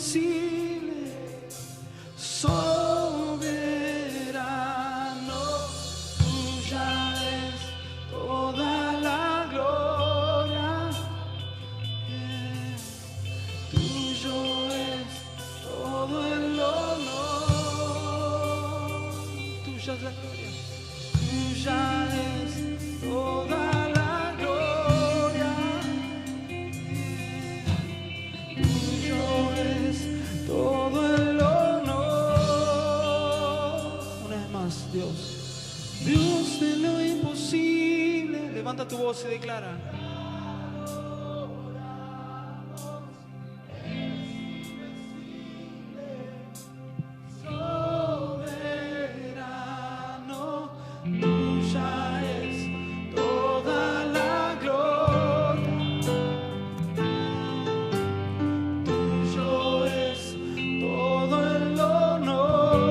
invencible, soberano, tuya es toda la gloria, tuyo es todo el honor, tuya es la gloria, tuya es toda la gloria, tuyo es todo el honor. Una vez más, Dios, Dios de lo imposible. Levanta tu voz y declara. Soberano, tuya es toda la gloria, tuyo es todo el honor.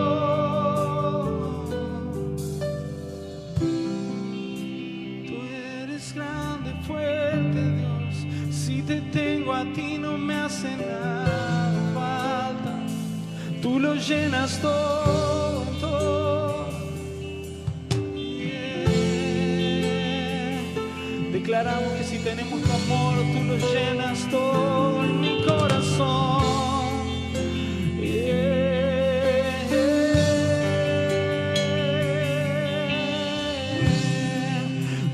Tú eres grande, fuerte, Dios. Si te tengo a ti no me hace nada falta. Tú lo llenas todo, todo. Declaramos que si tenemos tu amor, tú lo llenas todo en mi corazón.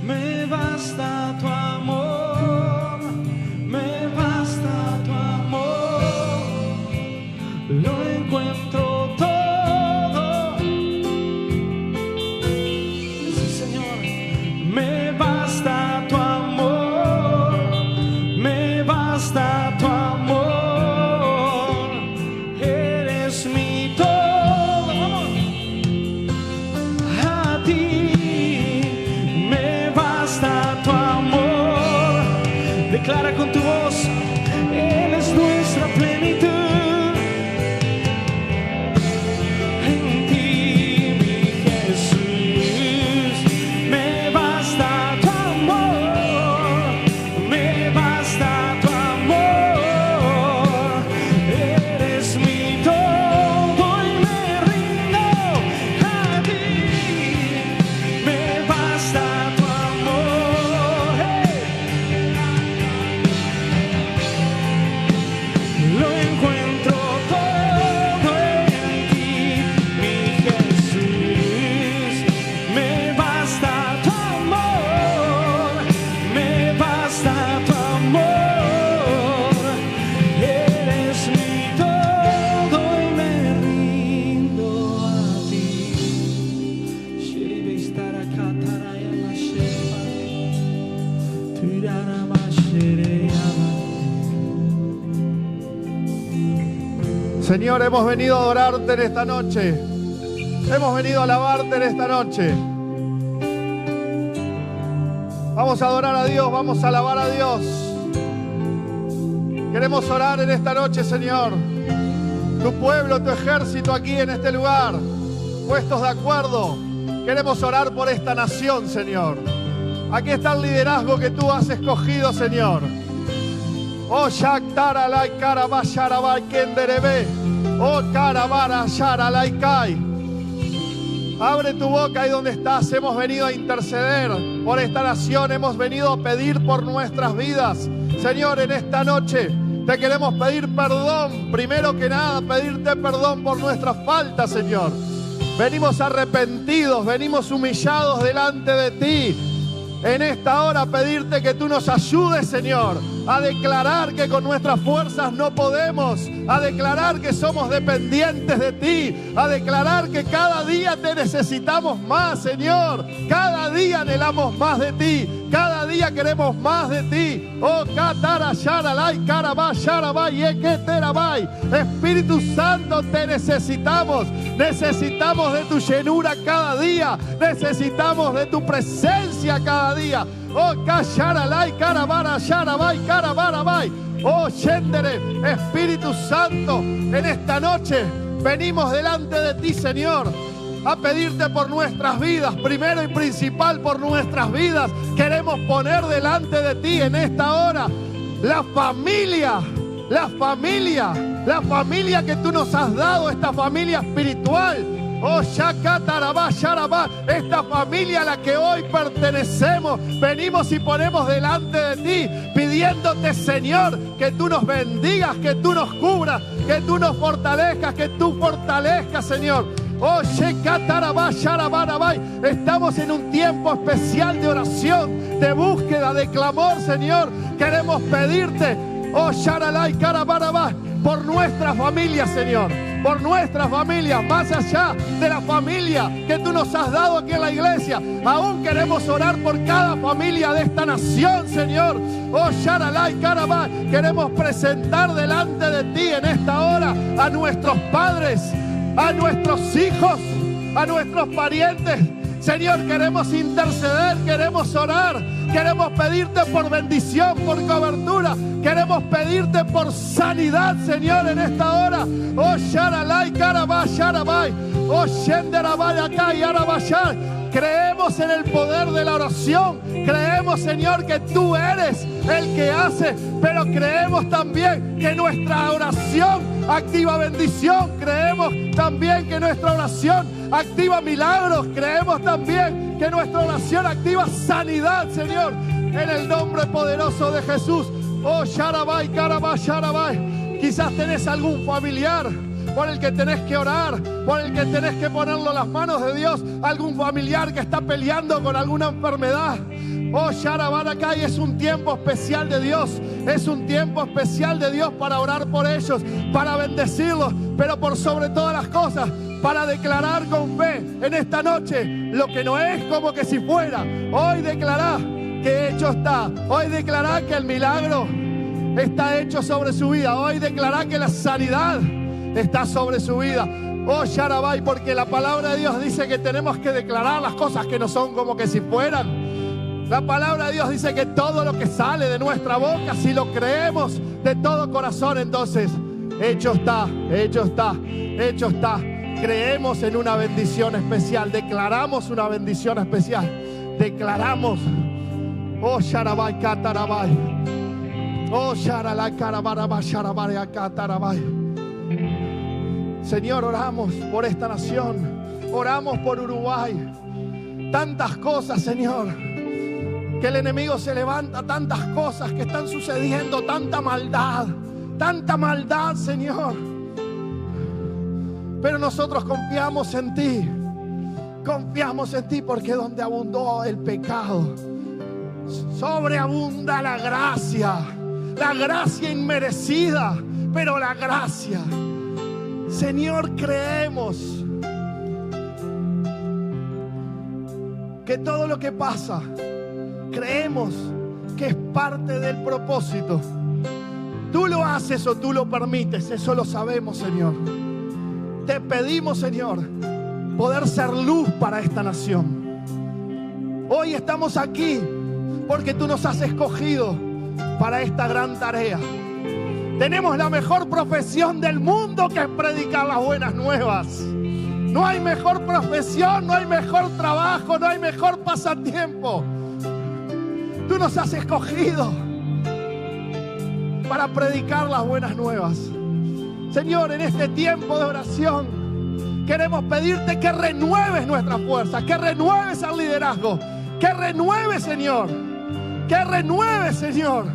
Me basta tu amor, me basta tu amor. Lo encuentro todo. Sí, Señor, me basta tu amor, me basta tu amor. Eres mi todo, vamos. A ti me basta tu amor. Declara con tu voz, Él es nuestra plenitud. En ti, mi Jesús, me basta tu amor, me basta tu amor. Eres mi todo y me rindo a ti. Me basta tu amor. Lo encuentro todo en ti, mi Jesús. Me basta tu amor, me basta tu amor. Eres mi todo y me rindo a ti. Shiribe istara kataraya masheba, tuirana mashereya. Señor, hemos venido a adorarte en esta noche. Hemos venido a alabarte en esta noche. Vamos a adorar a Dios, vamos a alabar a Dios. Queremos orar en esta noche, Señor. Tu pueblo, tu ejército aquí en este lugar, puestos de acuerdo. Queremos orar por esta nación, Señor. Aquí está el liderazgo que tú has escogido, Señor. Oh, Shaktara lai karaba sharabai kenderebe. Oh, karabara sharai kai. Abre tu boca ahí donde estás. Hemos venido a interceder por esta nación. Hemos venido a pedir por nuestras vidas. Señor, en esta noche te queremos pedir perdón. Primero que nada, pedirte perdón por nuestras faltas, Señor. Venimos arrepentidos, venimos humillados delante de ti. En esta hora pedirte que tú nos ayudes, Señor, a declarar que con nuestras fuerzas no podemos, a declarar que somos dependientes de ti, a declarar que cada día te necesitamos más, Señor. Cada día anhelamos más de ti, cada día queremos más de ti. Oh, Katara Sharalai, Karabá, Sharabai, Eketerabai. Espíritu Santo, te necesitamos. Necesitamos de tu llenura cada día. Necesitamos de tu presencia cada día. Oh, Kasharalai, Karabara, Sharabai, Karabarabai. Oh, Shendere, Espíritu Santo, en esta noche venimos delante de ti, Señor, a pedirte por nuestras vidas, primero y principal por nuestras vidas. Queremos poner delante de ti en esta hora la familia, la familia que tú nos has dado, esta familia espiritual. Oh, Shakatarabá, Sharabá, esta familia a la que hoy pertenecemos, venimos y ponemos delante de ti, pidiéndote, Señor, que tú nos bendigas, que tú nos cubras, que tú nos fortalezcas, que tú fortalezcas, Señor. Oh, Shekatarabá, Sharabá, estamos en un tiempo especial de oración, de búsqueda, de clamor, Señor. Queremos pedirte, oh, Sharalai, Karabarabá, por nuestra familia, Señor. Por nuestras familias, más allá de la familia que tú nos has dado aquí en la iglesia. Aún queremos orar por cada familia de esta nación, Señor. Oh, Sharalai, Karabá, queremos presentar delante de ti en esta hora a nuestros padres, a nuestros hijos, a nuestros parientes. Señor, queremos interceder, queremos orar, queremos pedirte por bendición, por cobertura, queremos pedirte por sanidad, Señor, en esta hora. Oh, Sharalai, Karabá, Sharabai, oh, Shenderabai, acá y Arabashar. Creemos en el poder de la oración. Creemos, Señor, que tú eres el que hace, pero creemos también que nuestra oración activa bendición. Creemos también que nuestra oración activa milagros. Creemos también que nuestra oración activa sanidad, Señor, en el nombre poderoso de Jesús. Oh, Sharabai, Karabá, Sharabai. Quizás tenés algún familiar por el que tenés que orar, por el que tenés que ponerlo en las manos de Dios, algún familiar que está peleando con alguna enfermedad. Oh, Sharabaracay, es un tiempo especial de Dios, es un tiempo especial de Dios para orar por ellos, para bendecirlos, pero por sobre todas las cosas, para declarar con fe en esta noche lo que no es como que si fuera. Hoy declará que hecho está, hoy declará que el milagro está hecho sobre su vida, hoy declará que la sanidad está sobre su vida. Oh, Sharabai, porque la palabra de Dios dice que tenemos que declarar las cosas que no son como que si fueran. La palabra de Dios dice que todo lo que sale de nuestra boca, si lo creemos de todo corazón, entonces hecho está, hecho está, hecho está. Creemos en una bendición especial, declaramos una bendición especial, declaramos. Oh, Sharabai, Katarabai, oh, Sharalai, Karabaraba, Sharabai, Katarabai. Señor, oramos por esta nación, oramos por Uruguay. Tantas cosas, Señor, que el enemigo se levanta, tantas cosas que están sucediendo, tanta maldad, Señor. Pero nosotros confiamos en ti porque donde abundó el pecado, sobreabunda la gracia inmerecida, pero la gracia. Señor, creemos que todo lo que pasa, creemos que es parte del propósito. Tú lo haces o tú lo permites, eso lo sabemos, Señor. Te pedimos, Señor, poder ser luz para esta nación. Hoy estamos aquí porque tú nos has escogido para esta gran tarea. Tenemos la mejor profesión del mundo, que es predicar las buenas nuevas. No hay mejor profesión, no hay mejor trabajo, no hay mejor pasatiempo. Tú nos has escogido para predicar las buenas nuevas. Señor, en este tiempo de oración queremos pedirte que renueves nuestra fuerza, que renueves el liderazgo, que renueves, Señor, que renueves, Señor.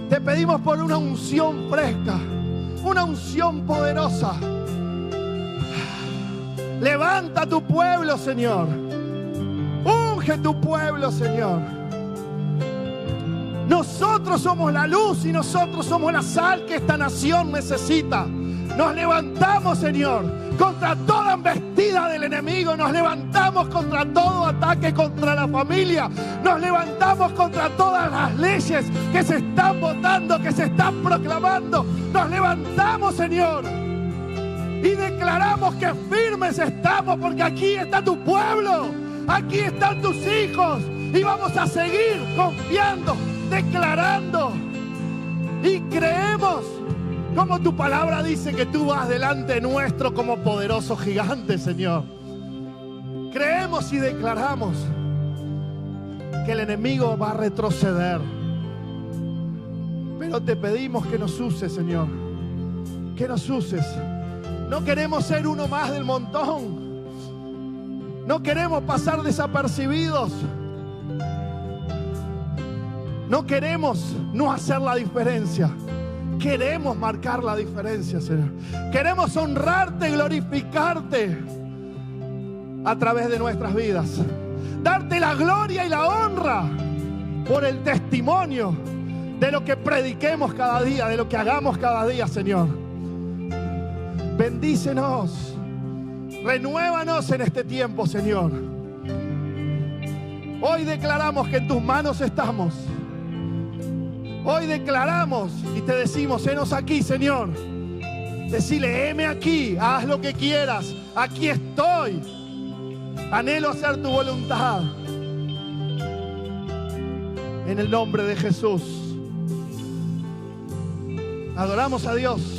Te pedimos por una unción fresca, una unción poderosa. Levanta tu pueblo, Señor. Unge tu pueblo, Señor. Nosotros somos la luz y nosotros somos la sal que esta nación necesita. Nos levantamos, Señor, contra toda embestida del enemigo. Nos levantamos contra todo ataque contra la familia. Nos levantamos contra todas las leyes que se están votando, que se están proclamando. Nos levantamos, Señor, y declaramos que firmes estamos, porque aquí está tu pueblo, aquí están tus hijos, y vamos a seguir confiando, declarando, y creemos, como tu palabra dice, que tú vas delante nuestro como poderoso gigante, Señor. Creemos y declaramos que el enemigo va a retroceder, Pero te pedimos que nos uses, Señor. Que nos uses. No queremos ser uno más del montón. No queremos pasar desapercibidos. No queremos no hacer la diferencia. Queremos marcar la diferencia, Señor. Queremos honrarte, glorificarte a través de nuestras vidas. Darte la gloria y la honra por el testimonio de lo que prediquemos cada día, de lo que hagamos cada día, Señor. Bendícenos. Renuévanos en este tiempo, Señor. Hoy declaramos que en tus manos estamos. Hoy declaramos y te decimos, henos aquí, Señor. Decile, heme aquí, haz lo que quieras. Aquí estoy. Anhelo hacer tu voluntad. En el nombre de Jesús. Adoramos a Dios.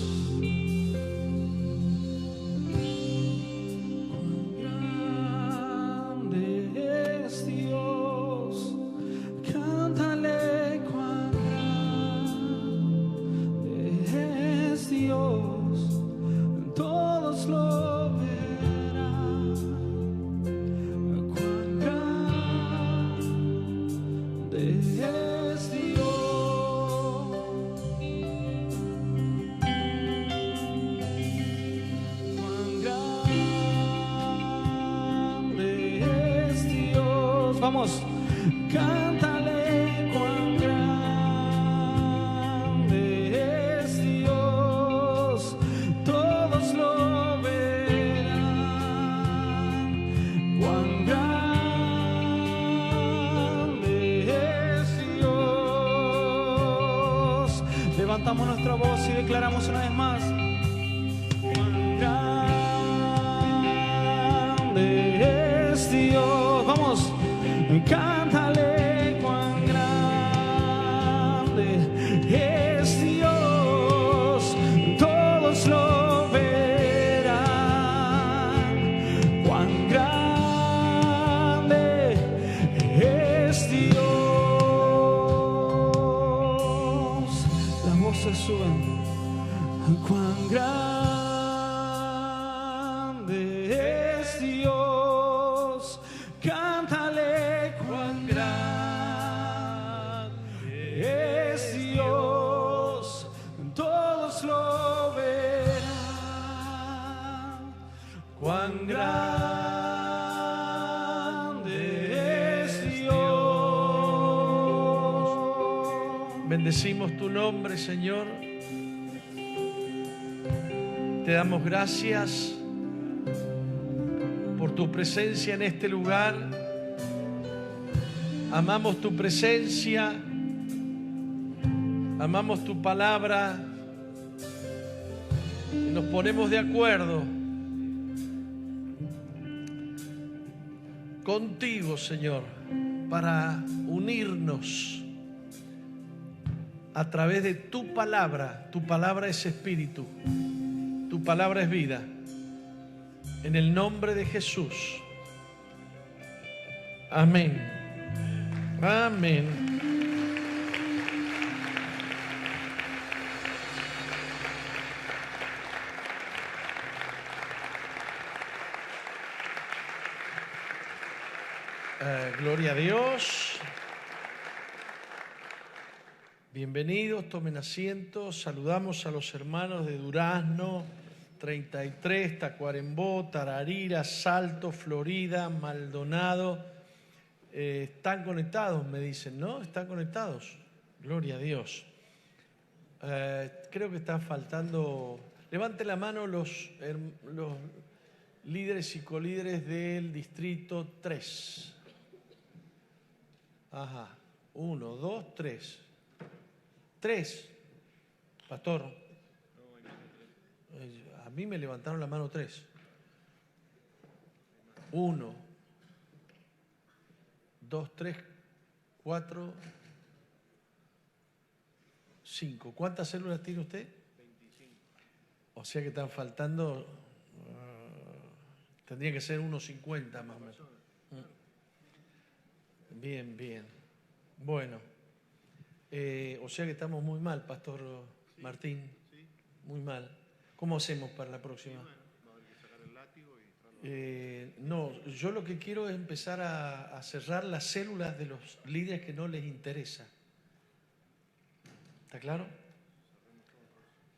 Vamos, cántale cuán grande es Dios, todos lo verán, cuán grande es Dios. Levantamos nuestra voz y declaramos una vez más. Cuán grande es Dios. Vamos. Cántale cuán grande es Dios, todos lo verán, cuán grande es Dios. Las voces suben, cuán grande es Dios, cántale cuán grande es Dios, todos lo verán, cuán grande es Dios. Bendecimos tu nombre, Señor. Te damos gracias por tu presencia en este lugar. Amamos tu presencia, amamos tu palabra y nos ponemos de acuerdo contigo, Señor, para unirnos a través de tu palabra. Tu palabra es espíritu, tu palabra es vida. En el nombre de Jesús. Amén. Amén. Gloria a Dios. Bienvenidos, tomen asiento. Saludamos a los hermanos de Durazno, 33, Tacuarembó, Tararira, Salto, Florida, Maldonado. Están conectados, me dicen, ¿no? ¿Están conectados? Gloria a Dios. Creo que está faltando. Levante la mano los líderes y colíderes del distrito 3. Ajá. 1, 2, 3. 3. Pastor. A mí me levantaron la mano 3. 1, 2, 3, 4, 5. ¿Cuántas células tiene usted? 25. O sea que están faltando, tendría que ser unos 50 más o menos. Bien, bien. Bueno, O sea que estamos muy mal, Pastor Martín. Muy mal. ¿Cómo hacemos para la próxima? No, yo lo que quiero es empezar a cerrar las células de los líderes que no les interesa. ¿Está claro?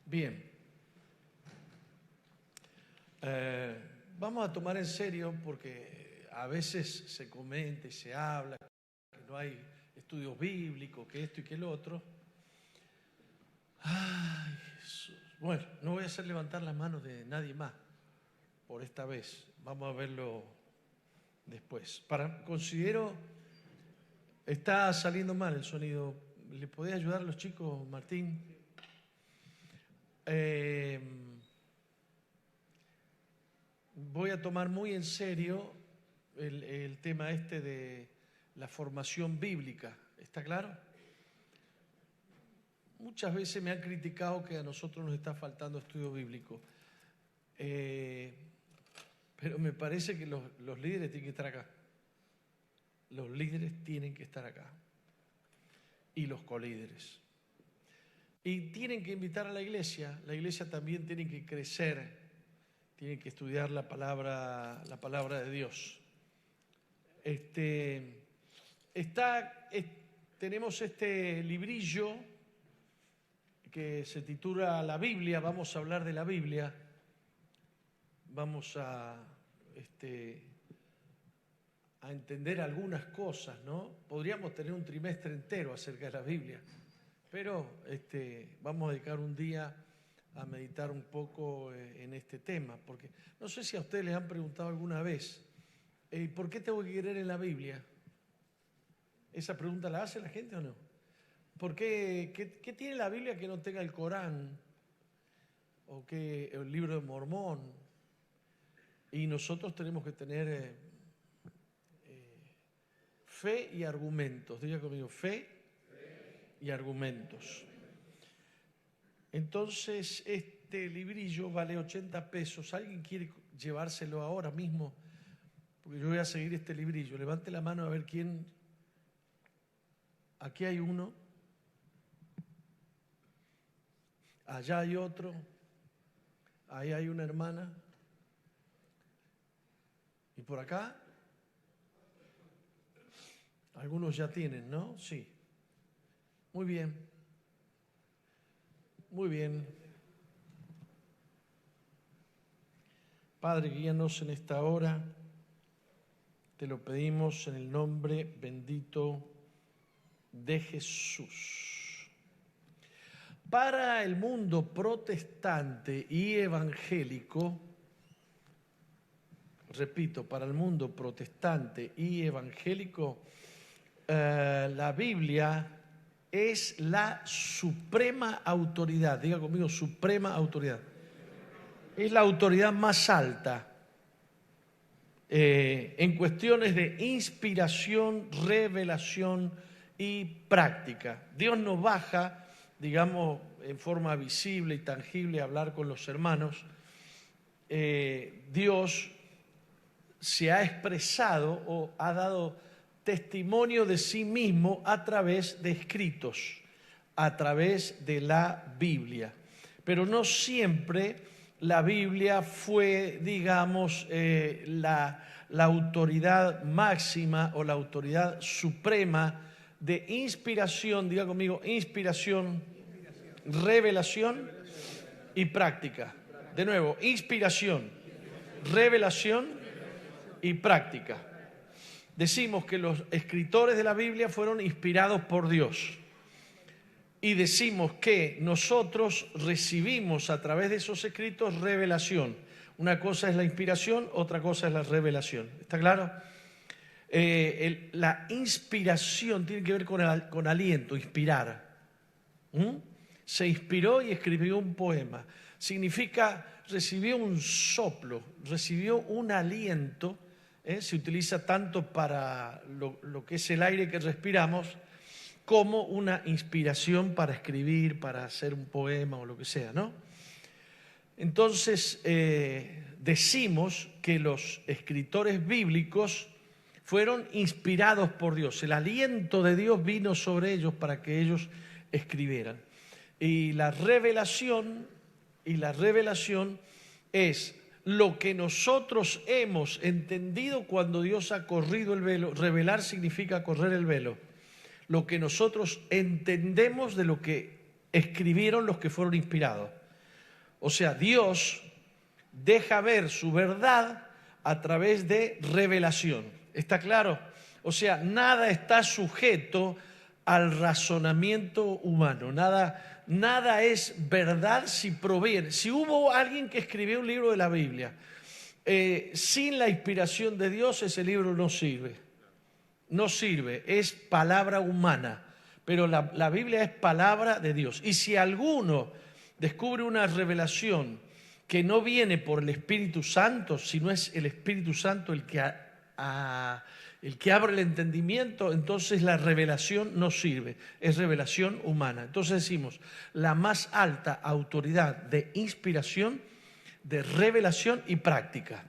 Bien. Vamos a tomar en serio porque a veces se comenta y se habla que no hay estudios bíblicos, que esto y que lo otro. Ay, Jesús. Bueno, no voy a hacer levantar las manos de nadie más por esta vez. Vamos a verlo después. Considero, está saliendo mal el sonido. ¿Le podés ayudar a los chicos, Martín? Voy a tomar muy en serio el tema de la formación bíblica. ¿Está claro? Muchas veces me han criticado que a nosotros nos está faltando estudio bíblico. Pero me parece que los líderes tienen que estar acá. Los líderes tienen que estar acá. Y los colíderes. Y tienen que invitar a la iglesia. La iglesia también tiene que crecer. Tiene que estudiar la palabra de Dios. Tenemos este librillo que se titula La Biblia. Vamos a hablar de la Biblia. Vamos a entender algunas cosas, ¿no? Podríamos tener un trimestre entero acerca de la Biblia, pero vamos a dedicar un día a meditar un poco en este tema, porque no sé si a ustedes les han preguntado alguna vez, ¿por qué tengo que creer en la Biblia? ¿Esa pregunta la hace la gente o no? ¿Por qué? ¿Qué tiene la Biblia que no tenga el Corán? ¿O que el libro de Mormón? Y nosotros tenemos que tener fe y argumentos. Diga conmigo, fe y argumentos. Entonces, este librillo vale 80 pesos. ¿Alguien quiere llevárselo ahora mismo? Porque yo voy a seguir este librillo. Levante la mano a ver quién. Aquí hay uno. Allá hay otro. Ahí hay una hermana. ¿Y por acá? Algunos ya tienen, ¿no? Sí. Muy bien. Muy bien. Padre, guíanos en esta hora. Te lo pedimos en el nombre bendito de Jesús. Para el mundo protestante y evangélico, repito, para el mundo protestante y evangélico, la Biblia es la suprema autoridad. Diga conmigo, suprema autoridad. Es la autoridad más alta en cuestiones de inspiración, revelación y práctica. Dios nos baja, digamos, en forma visible y tangible a hablar con los hermanos. Dios se ha expresado o ha dado testimonio de sí mismo a través de escritos, a través de la Biblia. Pero no siempre la Biblia fue, digamos, la autoridad máxima o la autoridad suprema de inspiración, diga conmigo, inspiración, revelación y práctica. De nuevo, inspiración, revelación y práctica. Decimos que los escritores de la Biblia fueron inspirados por Dios. Y decimos que nosotros recibimos a través de esos escritos revelación. Una cosa es la inspiración, otra cosa es la revelación. ¿Está claro? La inspiración tiene que ver con aliento, inspirar. Se inspiró y escribió un poema. Significa, recibió un soplo, recibió un aliento. Se utiliza tanto para lo que es el aire que respiramos, como una inspiración para escribir, para hacer un poema o lo que sea, ¿no? Entonces, decimos que los escritores bíblicos fueron inspirados por Dios. El aliento de Dios vino sobre ellos para que ellos escribieran. Y la revelación es lo que nosotros hemos entendido cuando Dios ha corrido el velo. Revelar significa correr el velo. Lo que nosotros entendemos de lo que escribieron los que fueron inspirados. O sea, Dios deja ver su verdad a través de revelación. ¿Está claro? O sea, nada está sujeto al razonamiento humano. Nada es verdad si proviene. Si hubo alguien que escribió un libro de la Biblia, sin la inspiración de Dios, ese libro no sirve. No sirve, es palabra humana. Pero la Biblia es palabra de Dios. Y si alguno descubre una revelación que no viene por el Espíritu Santo, sino es el Espíritu Santo el que abre el entendimiento, entonces la revelación no sirve, es revelación humana. Entonces decimos, la más alta autoridad de inspiración, de revelación y práctica.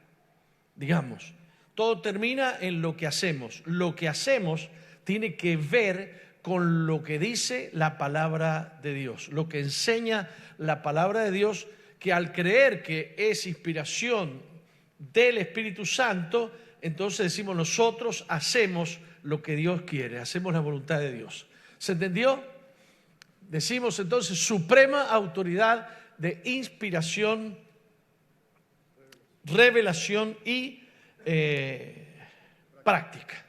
Digamos, todo termina en lo que hacemos. Lo que hacemos tiene que ver con lo que dice la palabra de Dios, lo que enseña la palabra de Dios, que al creer que es inspiración del Espíritu Santo, entonces decimos nosotros hacemos lo que Dios quiere, hacemos la voluntad de Dios. ¿Se entendió? Decimos entonces suprema autoridad de inspiración, revelación y práctica.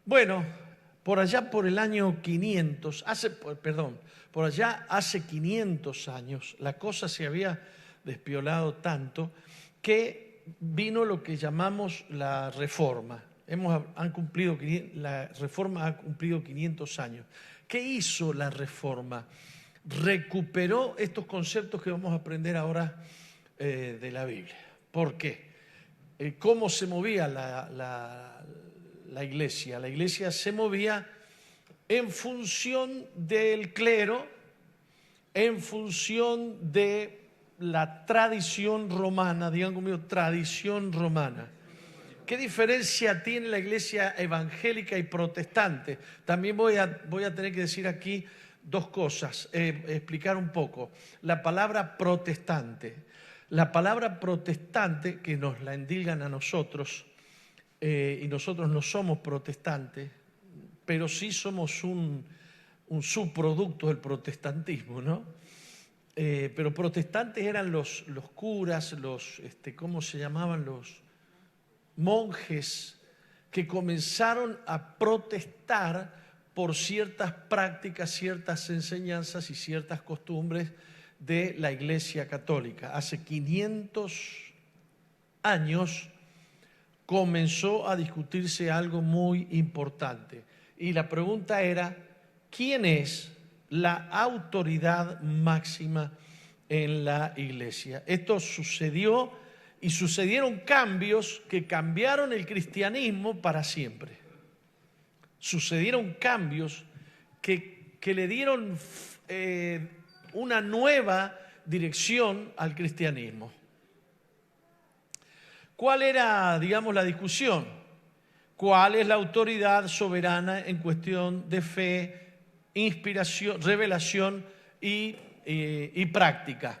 Bueno, por allá por el año 500, por allá hace 500 años, la cosa se había despiolado tanto que vino lo que llamamos la Reforma. La Reforma ha cumplido 500 años. ¿Qué hizo la Reforma? Recuperó estos conceptos que vamos a aprender ahora de la Biblia. ¿Por qué? ¿Cómo se movía la iglesia? La iglesia se movía en función del clero, en función de la tradición romana. Digan conmigo, tradición romana. ¿Qué diferencia tiene la iglesia evangélica y protestante? También voy a tener que decir aquí dos cosas, explicar un poco. La palabra protestante. La palabra protestante, que nos la endilgan a nosotros, y nosotros no somos protestantes, pero sí somos un subproducto del protestantismo, ¿no? Pero protestantes eran los curas, ¿cómo se llamaban? Los monjes que comenzaron a protestar por ciertas prácticas, ciertas enseñanzas y ciertas costumbres de la Iglesia Católica. Hace 500 años comenzó a discutirse algo muy importante. Y la pregunta era, ¿quién es la autoridad máxima en la iglesia? Esto sucedió y sucedieron cambios que cambiaron el cristianismo para siempre. Sucedieron cambios que le dieron una nueva dirección al cristianismo. ¿Cuál era, digamos, la discusión? ¿Cuál es la autoridad soberana en cuestión de fe, inspiración, revelación y práctica?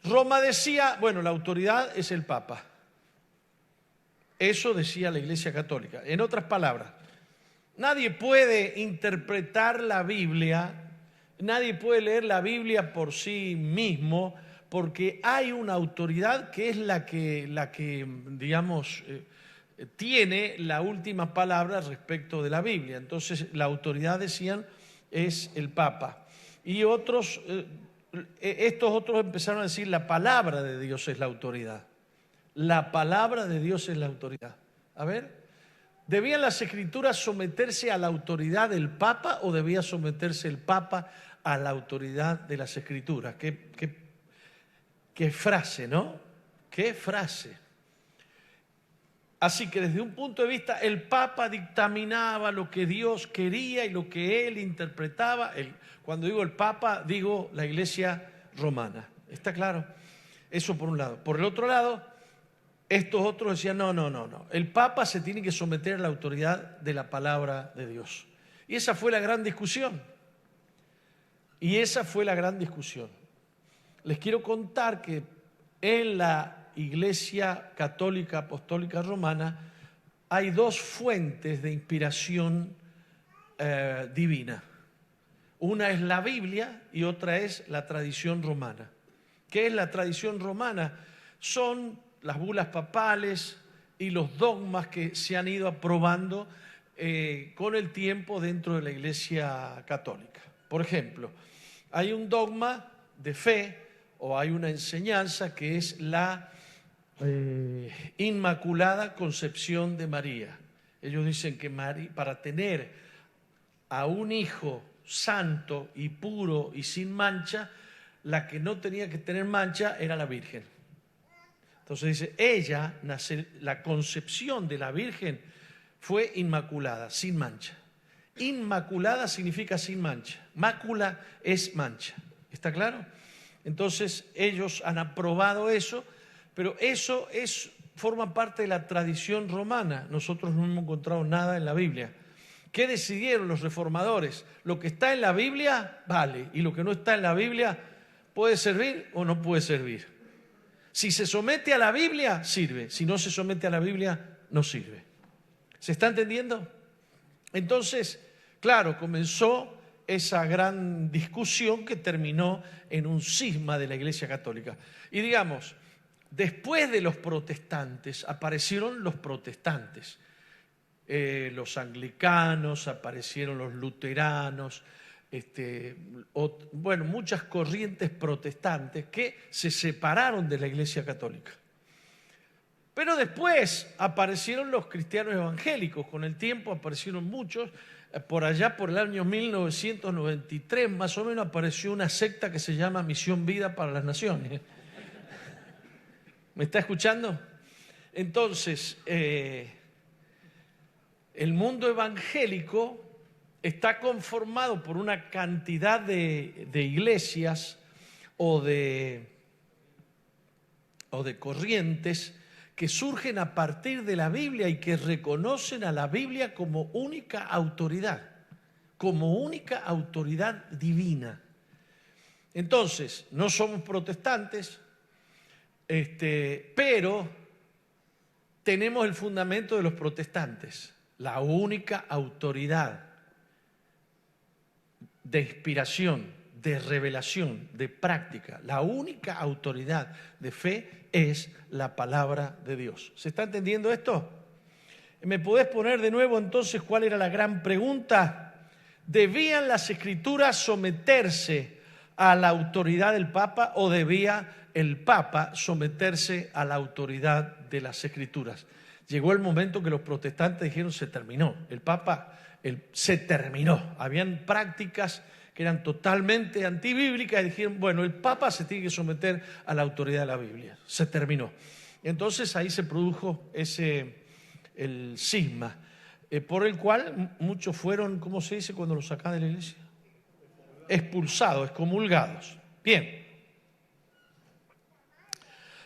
Roma decía, bueno, la autoridad es el Papa. Eso decía la Iglesia Católica. En otras palabras, nadie puede interpretar la Biblia, nadie puede leer la Biblia por sí mismo, porque hay una autoridad que es la que digamos, tiene la última palabra respecto de la Biblia. Entonces, la autoridad, decían, es el Papa. Y estos otros empezaron a decir, la palabra de Dios es la autoridad. La palabra de Dios es la autoridad. A ver, ¿debían las Escrituras someterse a la autoridad del Papa o debía someterse el Papa a la autoridad de las Escrituras? Qué frase, ¿no? Qué frase. Así que desde un punto de vista, el Papa dictaminaba lo que Dios quería y lo que él interpretaba. Cuando digo el Papa, digo la Iglesia romana. ¿Está claro? Eso por un lado. Por el otro lado, Estos otros decían, no. El Papa se tiene que someter a la autoridad de la palabra de Dios. Y esa fue la gran discusión. Les quiero contar que en la Iglesia Católica Apostólica Romana hay dos fuentes de inspiración divina. Una es la Biblia y otra es la tradición romana. ¿Qué es la tradición romana? Son las bulas papales y los dogmas que se han ido aprobando con el tiempo dentro de la Iglesia Católica. Por ejemplo, hay un dogma de fe o hay una enseñanza que es la Inmaculada Concepción de María. Ellos dicen que para tener a un hijo santo y puro y sin mancha, la que no tenía que tener mancha era la Virgen. Entonces dice, la concepción de la Virgen fue inmaculada, sin mancha. Inmaculada significa sin mancha. Mácula es mancha. ¿Está claro? Entonces ellos han aprobado eso, pero eso forma parte de la tradición romana. Nosotros no hemos encontrado nada en la Biblia. ¿Qué decidieron los reformadores? Lo que está en la Biblia vale, y lo que no está en la Biblia puede servir o no puede servir. Si se somete a la Biblia, sirve. Si no se somete a la Biblia, no sirve. ¿Se está entendiendo? Entonces, claro, comenzó esa gran discusión que terminó en un cisma de la Iglesia Católica. Y digamos, después de los protestantes, aparecieron los protestantes. Los anglicanos, aparecieron los luteranos, muchas corrientes protestantes que se separaron de la Iglesia Católica. Pero después aparecieron los cristianos evangélicos, con el tiempo aparecieron muchos, por allá por el año 1993 más o menos apareció una secta que se llama Misión Vida para las Naciones. ¿Me está escuchando? Entonces, el mundo evangélico está conformado por una cantidad de iglesias o de corrientes que surgen a partir de la Biblia y que reconocen a la Biblia como única autoridad divina. Entonces, no somos protestantes, pero tenemos el fundamento de los protestantes, la única autoridad de inspiración, de revelación, de práctica. La única autoridad de fe es la palabra de Dios. ¿Se está entendiendo esto? ¿Me podés poner de nuevo entonces cuál era la gran pregunta? ¿Debían las Escrituras someterse a la autoridad del Papa o debía el Papa someterse a la autoridad de las Escrituras? Llegó el momento que los protestantes dijeron se terminó. El Papa se terminó. Habían prácticas que eran totalmente antibíblicas y dijeron, bueno, el Papa se tiene que someter a la autoridad de la Biblia. Se terminó. Entonces ahí se produjo el cisma, por el cual muchos fueron, ¿cómo se dice cuando los sacan de la iglesia? Expulsados, excomulgados. Bien.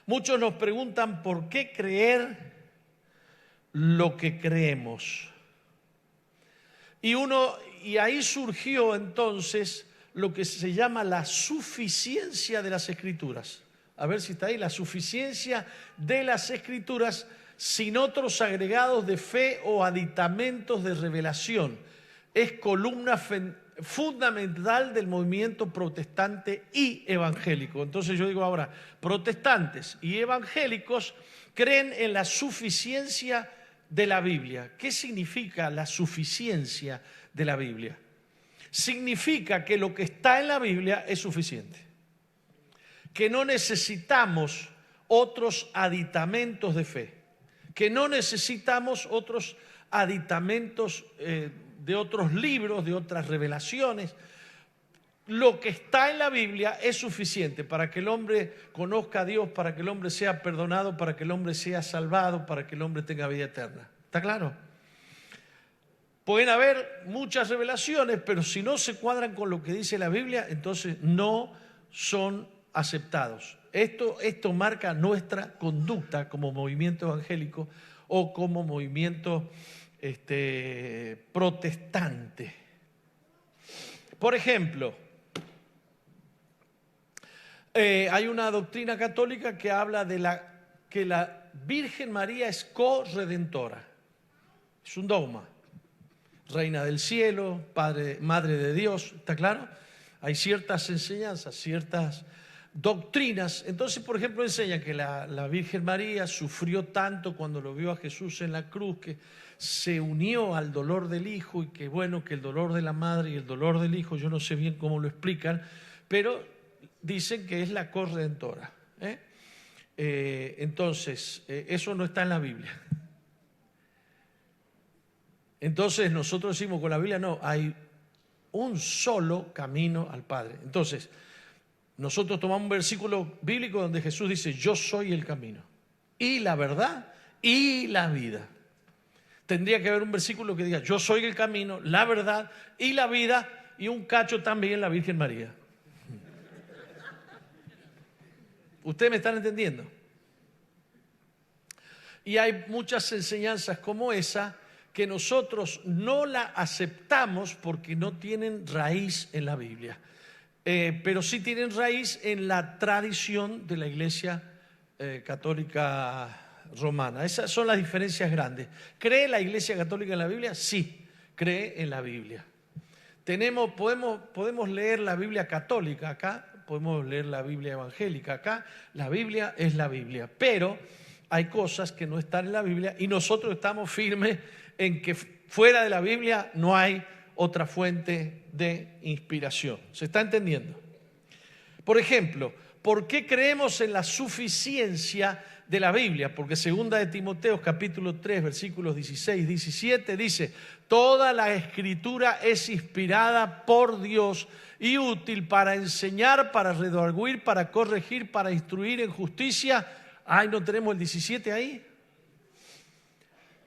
Muchos nos preguntan por qué creer lo que creemos. Y ahí surgió entonces lo que se llama la suficiencia de las Escrituras. A ver si está ahí, la suficiencia de las Escrituras sin otros agregados de fe o aditamentos de revelación. Es columna fundamental del movimiento protestante y evangélico. Entonces yo digo ahora, protestantes y evangélicos creen en la suficiencia de la Biblia. ¿Qué significa la suficiencia de la Biblia? Significa que lo que está en la Biblia es suficiente, que no necesitamos otros aditamentos de fe, que no necesitamos otros aditamentos de otros libros, de otras revelaciones. Lo que está en la Biblia es suficiente para que el hombre conozca a Dios, para que el hombre sea perdonado, para que el hombre sea salvado, para que el hombre tenga vida eterna. ¿Está claro? Pueden haber muchas revelaciones, pero si no se cuadran con lo que dice la Biblia, entonces no son aceptados. Esto marca nuestra conducta como movimiento evangélico o como movimiento protestante. Por ejemplo, hay una doctrina católica que habla de que la Virgen María es corredentora. Es un dogma. Reina del cielo, madre de Dios, ¿está claro? Hay ciertas enseñanzas, ciertas doctrinas. Entonces, por ejemplo, enseña que la Virgen María sufrió tanto cuando lo vio a Jesús en la cruz, que se unió al dolor del Hijo, y que bueno, que el dolor de la madre y el dolor del Hijo, yo no sé bien cómo lo explican, pero dicen que es la corredentora. Entonces, eso no está en la Biblia. Entonces nosotros decimos con la Biblia, no, hay un solo camino al Padre. Entonces, nosotros tomamos un versículo bíblico donde Jesús dice, yo soy el camino, y la verdad, y la vida. Tendría que haber un versículo que diga, yo soy el camino, la verdad, y la vida, y un cacho también la Virgen María. ¿Ustedes me están entendiendo? Y hay muchas enseñanzas como esa que nosotros no la aceptamos porque no tienen raíz en la Biblia, pero sí tienen raíz en la tradición de la Iglesia Católica Romana. Esas son las diferencias grandes. ¿Cree la Iglesia Católica en la Biblia? Sí, cree en la Biblia. Podemos leer la Biblia católica acá, podemos leer la Biblia evangélica acá. La Biblia es la Biblia, pero hay cosas que no están en la Biblia y nosotros estamos firmes en que fuera de la Biblia no hay otra fuente de inspiración. ¿Se está entendiendo? Por ejemplo, ¿por qué creemos en la suficiencia de la Biblia? Porque 2 de Timoteo capítulo 3 versículos 16 y 17 dice, toda la escritura es inspirada por Dios y útil para enseñar, para redarguir, para corregir, para instruir en justicia. Ay, ¿no tenemos el 17 ahí?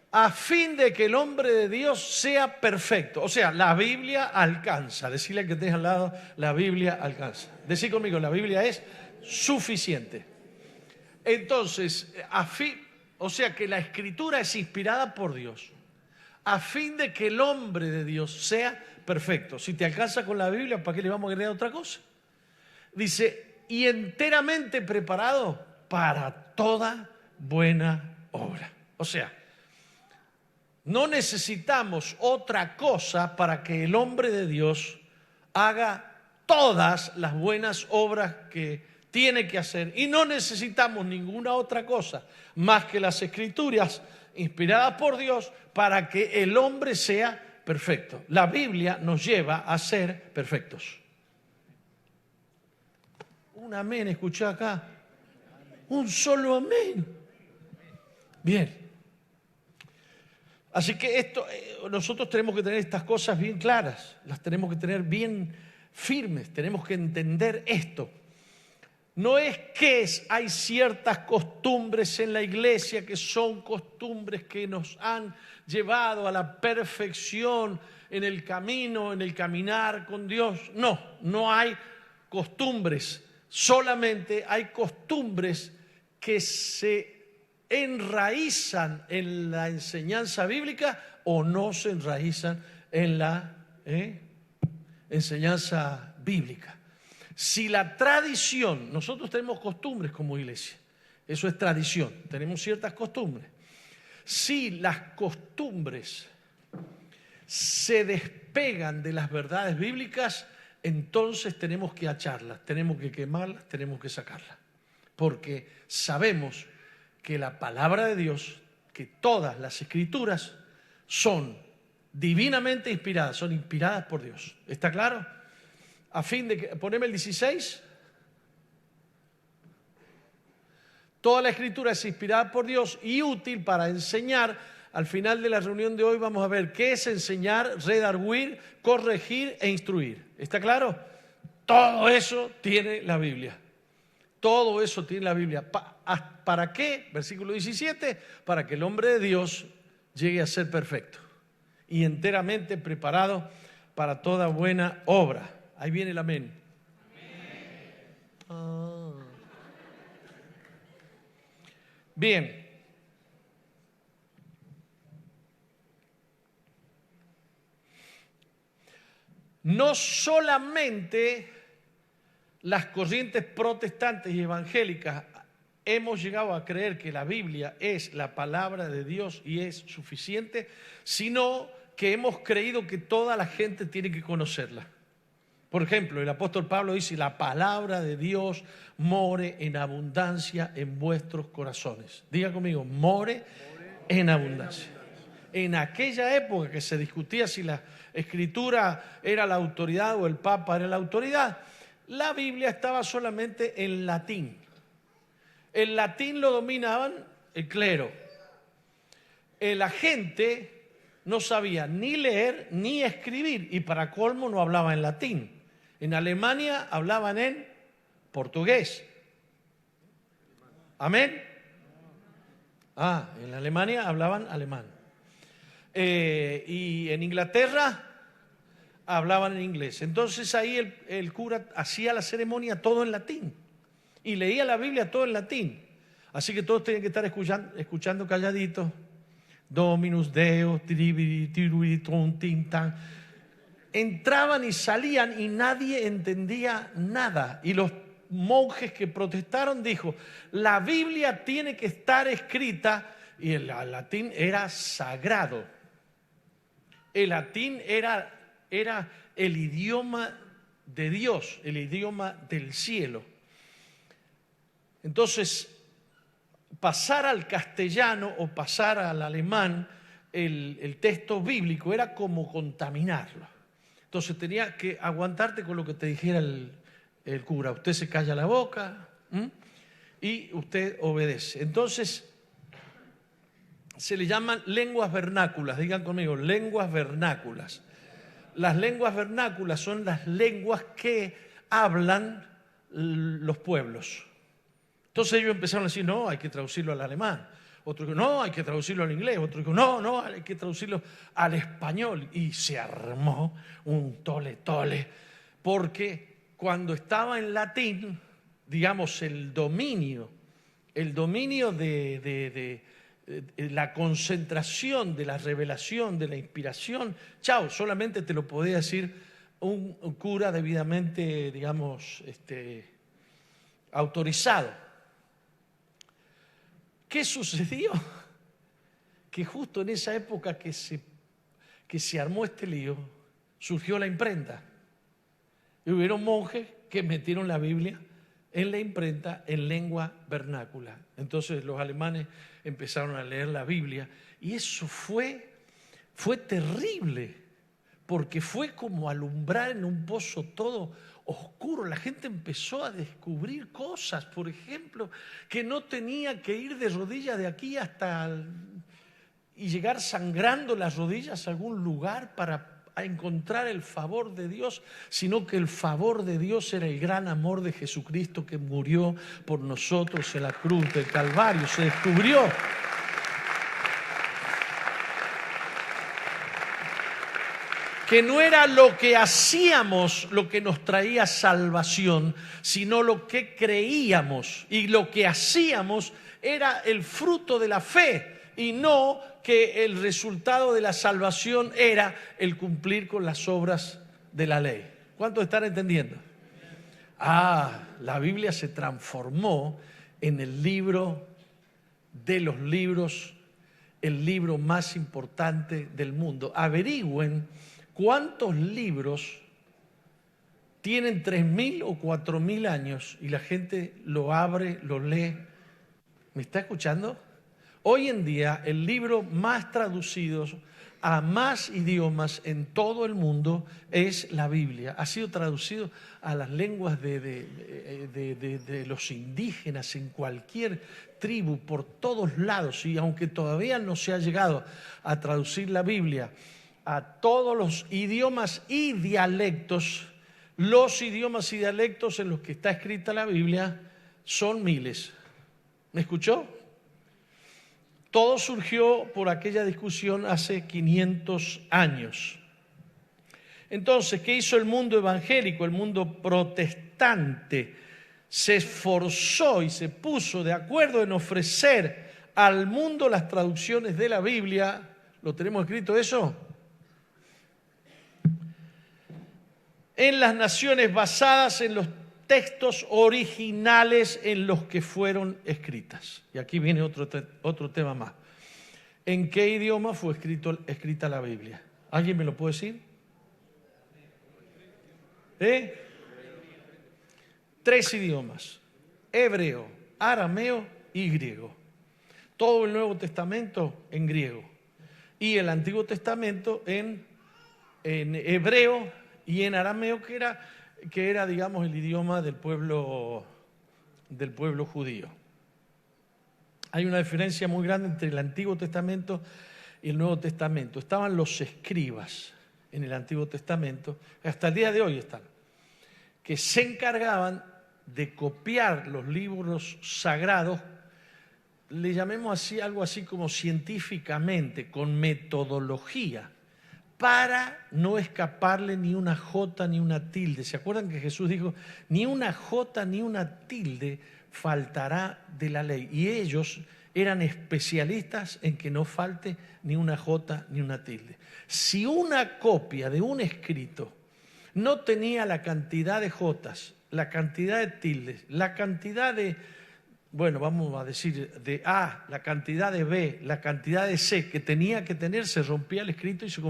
A fin de que el hombre de Dios sea perfecto. O sea, la Biblia alcanza. Decirle al que tenés al lado, la Biblia alcanza. Decí conmigo, la Biblia es suficiente. Entonces, o sea que la escritura es inspirada por Dios. A fin de que el hombre de Dios sea perfecto. Si te alcanza con la Biblia, ¿para qué le vamos a agregar otra cosa? Dice, y enteramente preparado para toda buena obra. O sea, no necesitamos otra cosa para que el hombre de Dios haga todas las buenas obras que tiene que hacer. Y no necesitamos ninguna otra cosa más que las Escrituras inspiradas por Dios para que el hombre sea perfecto. La Biblia nos lleva a ser perfectos. Un amén, escuché acá. Un solo amén. Bien. Así que nosotros tenemos que tener estas cosas bien claras, las tenemos que tener bien firmes, tenemos que entender esto. No es que hay ciertas costumbres en la iglesia que son costumbres que nos han llevado a la perfección en el camino, en el caminar con Dios. No, no hay costumbres, solamente hay costumbres que se enraizan en la enseñanza bíblica o no se enraizan en la enseñanza bíblica. Si la tradición, nosotros tenemos costumbres como iglesia, eso es tradición, tenemos ciertas costumbres. Si las costumbres se despegan de las verdades bíblicas, entonces tenemos que echarlas, tenemos que quemarlas, tenemos que sacarlas, porque sabemos que la palabra de Dios, que todas las escrituras son divinamente inspiradas, son inspiradas por Dios. ¿Está claro? A fin de que, poneme el 16. Toda la escritura es inspirada por Dios y útil para enseñar. Al final de la reunión de hoy vamos a ver qué es enseñar, redarguir, corregir e instruir. ¿Está claro? Todo eso tiene la Biblia. Todo eso tiene la Biblia. ¿Para qué? Versículo 17. Para que el hombre de Dios llegue a ser perfecto y enteramente preparado para toda buena obra. Ahí viene el amén. Amén. Bien. No solamente las corrientes protestantes y evangélicas hemos llegado a creer que la Biblia es la palabra de Dios y es suficiente, sino que hemos creído que toda la gente tiene que conocerla. Por ejemplo, el apóstol Pablo dice: la palabra de Dios more en abundancia en vuestros corazones. Diga conmigo: more en abundancia. En aquella época que se discutía si la Escritura era la autoridad o el Papa era la autoridad, la Biblia estaba solamente en latín. El latín lo dominaban el clero. La gente no sabía ni leer ni escribir y para colmo no hablaba en latín. En Alemania hablaban en portugués. ¿Amén? En Alemania hablaban alemán. Y en Inglaterra hablaban en inglés. Entonces ahí el cura hacía la ceremonia todo en latín y leía la Biblia todo en latín. Así que todos tenían que estar escuchando calladitos. Dominus Deus, tiribiri, trum, tim, tan. Entraban y salían y nadie entendía nada. Y los monjes que protestaron dijo: la Biblia tiene que estar escrita, y el latín era sagrado. El latín era el idioma de Dios, el idioma del cielo. Entonces, pasar al castellano o pasar al alemán el texto bíblico era como contaminarlo. Entonces tenía que aguantarte con lo que te dijera el cura. Usted se calla la boca y usted obedece. Entonces se le llaman lenguas vernáculas. Digan conmigo: lenguas vernáculas. Las lenguas vernáculas son las lenguas que hablan los pueblos. Entonces ellos empezaron a decir: no, hay que traducirlo al alemán. Otro dijo: no, hay que traducirlo al inglés. Otro dijo: no, hay que traducirlo al español. Y se armó un tole, porque cuando estaba en latín, digamos, el dominio de la concentración de la revelación, de la inspiración, solamente te lo podía decir un cura debidamente, digamos, autorizado. ¿Qué sucedió? Que justo en esa época que se armó este lío, surgió la imprenta. Y hubieron monjes que metieron la Biblia en la imprenta en lengua vernácula. Entonces los alemanes empezaron a leer la Biblia y eso fue terrible, porque fue como alumbrar en un pozo todo oscuro. La gente empezó a descubrir cosas, por ejemplo, que no tenía que ir de rodillas de aquí y llegar sangrando las rodillas a algún lugar para encontrar el favor de Dios, sino que el favor de Dios era el gran amor de Jesucristo que murió por nosotros en la cruz del Calvario. Se descubrió. Que no era lo que hacíamos lo que nos traía salvación, sino lo que creíamos. Y lo que hacíamos era el fruto de la fe y no que el resultado de la salvación era el cumplir con las obras de la ley. ¿Cuántos están entendiendo? La Biblia se transformó en el libro de los libros, el libro más importante del mundo. Averigüen cuántos libros tienen 3.000 o 4.000 años y la gente lo abre, lo lee. ¿Me está escuchando? Hoy en día el libro más traducido a más idiomas en todo el mundo es la Biblia. Ha sido traducido a las lenguas de los indígenas en cualquier tribu, por todos lados. Y aunque todavía no se ha llegado a traducir la Biblia a todos los idiomas y dialectos, los idiomas y dialectos en los que está escrita la Biblia son miles. ¿Me escuchó? Todo surgió por aquella discusión hace 500 años. Entonces, ¿qué hizo el mundo evangélico, el mundo protestante? se esforzó y se puso de acuerdo en ofrecer al mundo las traducciones de la Biblia. ¿Lo tenemos escrito eso? En las naciones basadas en los textos originales en los que fueron escritas. Y aquí viene otro tema más. ¿En qué idioma fue escrita la Biblia? ¿Alguien me lo puede decir? 3 idiomas: hebreo, arameo y griego. Todo el Nuevo Testamento en griego y el Antiguo Testamento en hebreo y en arameo, que era, digamos, el idioma del pueblo judío. Hay una diferencia muy grande entre el Antiguo Testamento y el Nuevo Testamento. Estaban los escribas en el Antiguo Testamento, hasta el día de hoy están, que se encargaban de copiar los libros sagrados, le llamemos así, algo así como científicamente, con metodología, para no escaparle ni una jota ni una tilde. ¿Se acuerdan que Jesús dijo, ni una jota ni una tilde faltará de la ley? Y ellos eran especialistas en que no falte ni una jota ni una tilde. Si una copia de un escrito no tenía la cantidad de jotas, la cantidad de tildes, la cantidad de, bueno, vamos a decir, de A, la cantidad de B, la cantidad de C que tenía que tener, se rompía el escrito y se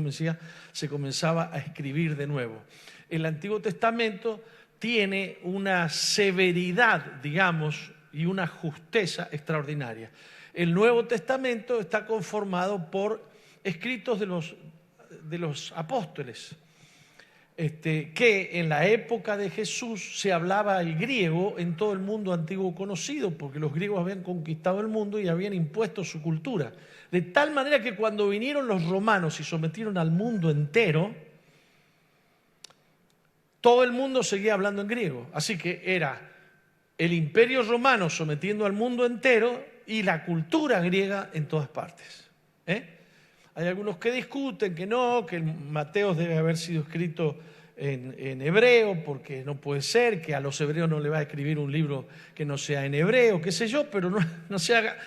comenzaba a escribir de nuevo. El Antiguo Testamento tiene una severidad, digamos, y una justeza extraordinaria. El Nuevo Testamento está conformado por escritos de los apóstoles, que en la época de Jesús se hablaba el griego en todo el mundo antiguo conocido, porque los griegos habían conquistado el mundo y habían impuesto su cultura. De tal manera que cuando vinieron los romanos y sometieron al mundo entero, todo el mundo seguía hablando en griego. Así que era el imperio romano sometiendo al mundo entero y la cultura griega en todas partes. Hay algunos que discuten que no, que Mateo debe haber sido escrito en hebreo, porque no puede ser, que a los hebreos no le va a escribir un libro que no sea en hebreo, qué sé yo, pero no se ha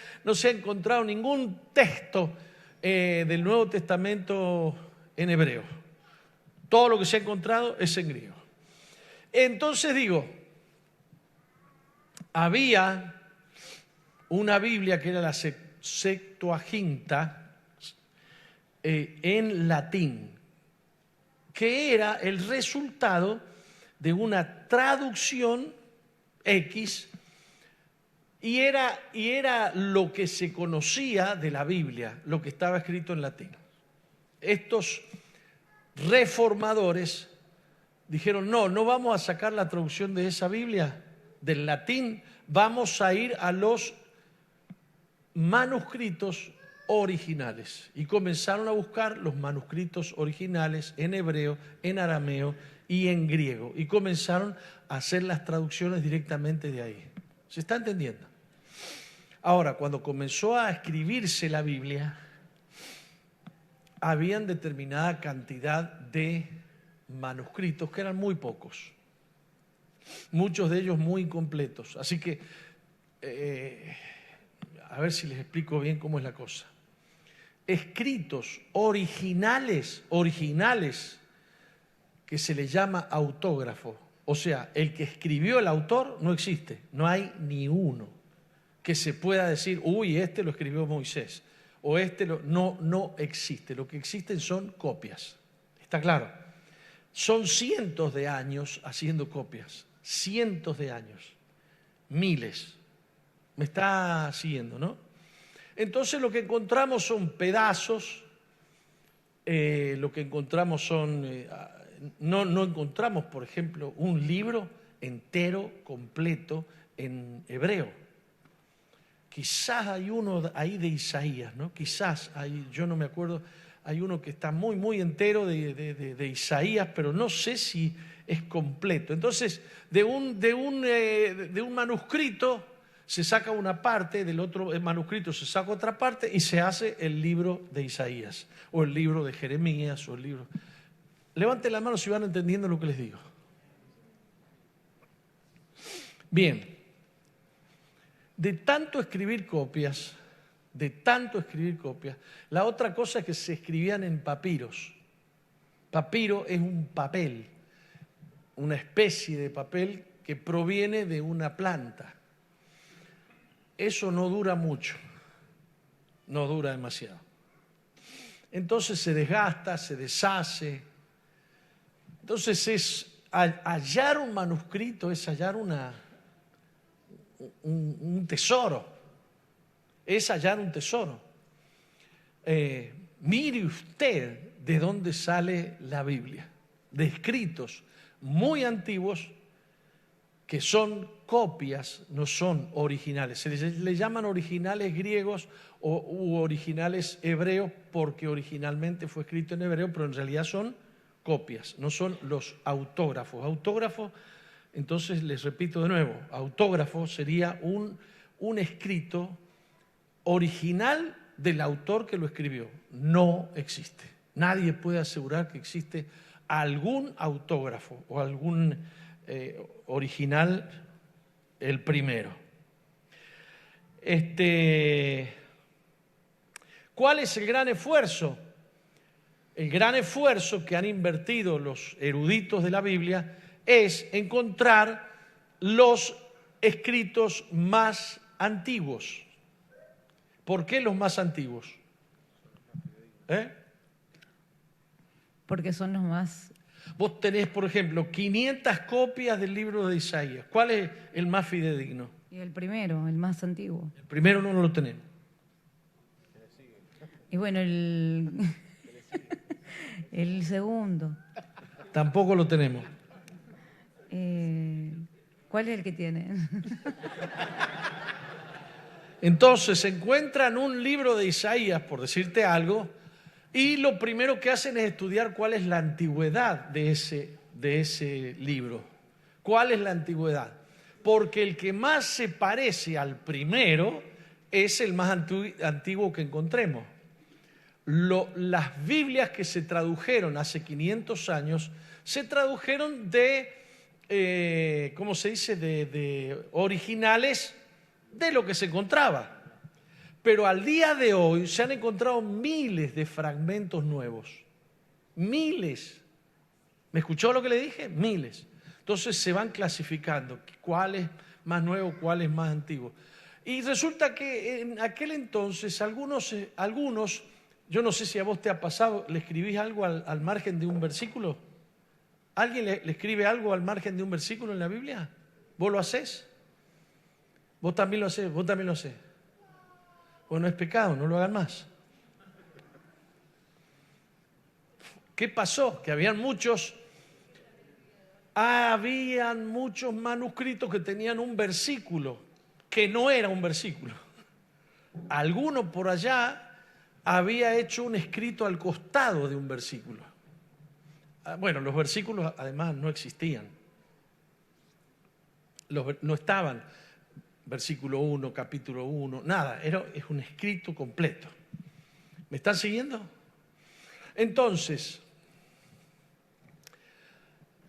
encontrado ningún texto del Nuevo Testamento en hebreo. Todo lo que se ha encontrado es en griego. Entonces digo, había una Biblia que era la Septuaginta, en latín, que era el resultado de una traducción X y era lo que se conocía de la Biblia, lo que estaba escrito en latín. Estos reformadores dijeron, no vamos a sacar la traducción de esa Biblia del latín, vamos a ir a los manuscritos originales, y comenzaron a buscar los manuscritos originales en hebreo, en arameo y en griego, y comenzaron a hacer las traducciones directamente de ahí. ¿Se está entendiendo? Ahora, cuando comenzó a escribirse la Biblia, habían determinada cantidad de manuscritos que eran muy pocos, muchos de ellos muy incompletos. Así que a ver si les explico bien cómo es la cosa. Escritos originales, que se le llama autógrafo, o sea, el que escribió el autor no existe, no hay ni uno que se pueda decir, uy, este lo escribió Moisés, o no existe. Lo que existen son copias, ¿está claro? Son cientos de años haciendo copias, cientos de años, miles. ¿Me está siguiendo, no? Entonces lo que encontramos son pedazos, lo que encontramos son, no encontramos, por ejemplo, un libro entero, completo, en hebreo. Quizás hay uno ahí de Isaías, ¿no? Quizás, yo no me acuerdo, hay uno que está muy, muy entero de Isaías, pero no sé si es completo. Entonces, de un manuscrito se saca una parte, del otro manuscrito se saca otra parte y se hace el libro de Isaías, o el libro de Jeremías, o el libro... Levanten la mano si van entendiendo lo que les digo. Bien, de tanto escribir copias, la otra cosa es que se escribían en papiros. Papiro es un papel, una especie de papel que proviene de una planta. Eso no dura mucho, no dura demasiado. Entonces se desgasta, se deshace. Entonces hallar un manuscrito es hallar un tesoro. Es hallar un tesoro. Mire usted de dónde sale la Biblia, de escritos muy antiguos que son copias, no son originales. Se les llaman originales griegos u originales hebreos porque originalmente fue escrito en hebreo, pero en realidad son copias, no son los autógrafos. Autógrafo, entonces les repito de nuevo, autógrafo sería un escrito original del autor que lo escribió. No existe. Nadie puede asegurar que existe algún autógrafo o algún original, el primero. ¿Cuál es el gran esfuerzo? El gran esfuerzo que han invertido los eruditos de la Biblia es encontrar los escritos más antiguos. ¿Por qué los más antiguos? Porque son los más... Vos tenés, por ejemplo, 500 copias del libro de Isaías. ¿Cuál es el más fidedigno? Y el primero, el más antiguo. El primero no lo tenemos. Y bueno, el segundo. Tampoco lo tenemos. ¿Cuál es el que tienen? Entonces encuentran un libro de Isaías, por decirte algo, y lo primero que hacen es estudiar cuál es la antigüedad de ese libro. ¿Cuál es la antigüedad? Porque el que más se parece al primero es el más antiguo que encontremos. Las Biblias que se tradujeron hace 500 años, se tradujeron ¿cómo se dice? De originales de lo que se encontraba. Pero al día de hoy se han encontrado miles de fragmentos nuevos. Miles. ¿Me escuchó lo que le dije? Miles. Entonces se van clasificando cuál es más nuevo, cuál es más antiguo. Y resulta que en aquel entonces algunos, yo no sé si a vos te ha pasado, ¿le escribís algo al margen de un versículo? ¿Alguien le escribe algo al margen de un versículo en la Biblia? ¿Vos lo hacés? Vos también lo hacés, vos también lo hacés. Bueno, es pecado, no lo hagan más. ¿Qué pasó? Que habían muchos manuscritos que tenían un versículo que no era un versículo. Alguno por allá había hecho un escrito al costado de un versículo. Bueno, los versículos además no existían. No estaban versículo 1, capítulo 1, nada, es un escrito completo. ¿Me están siguiendo? Entonces,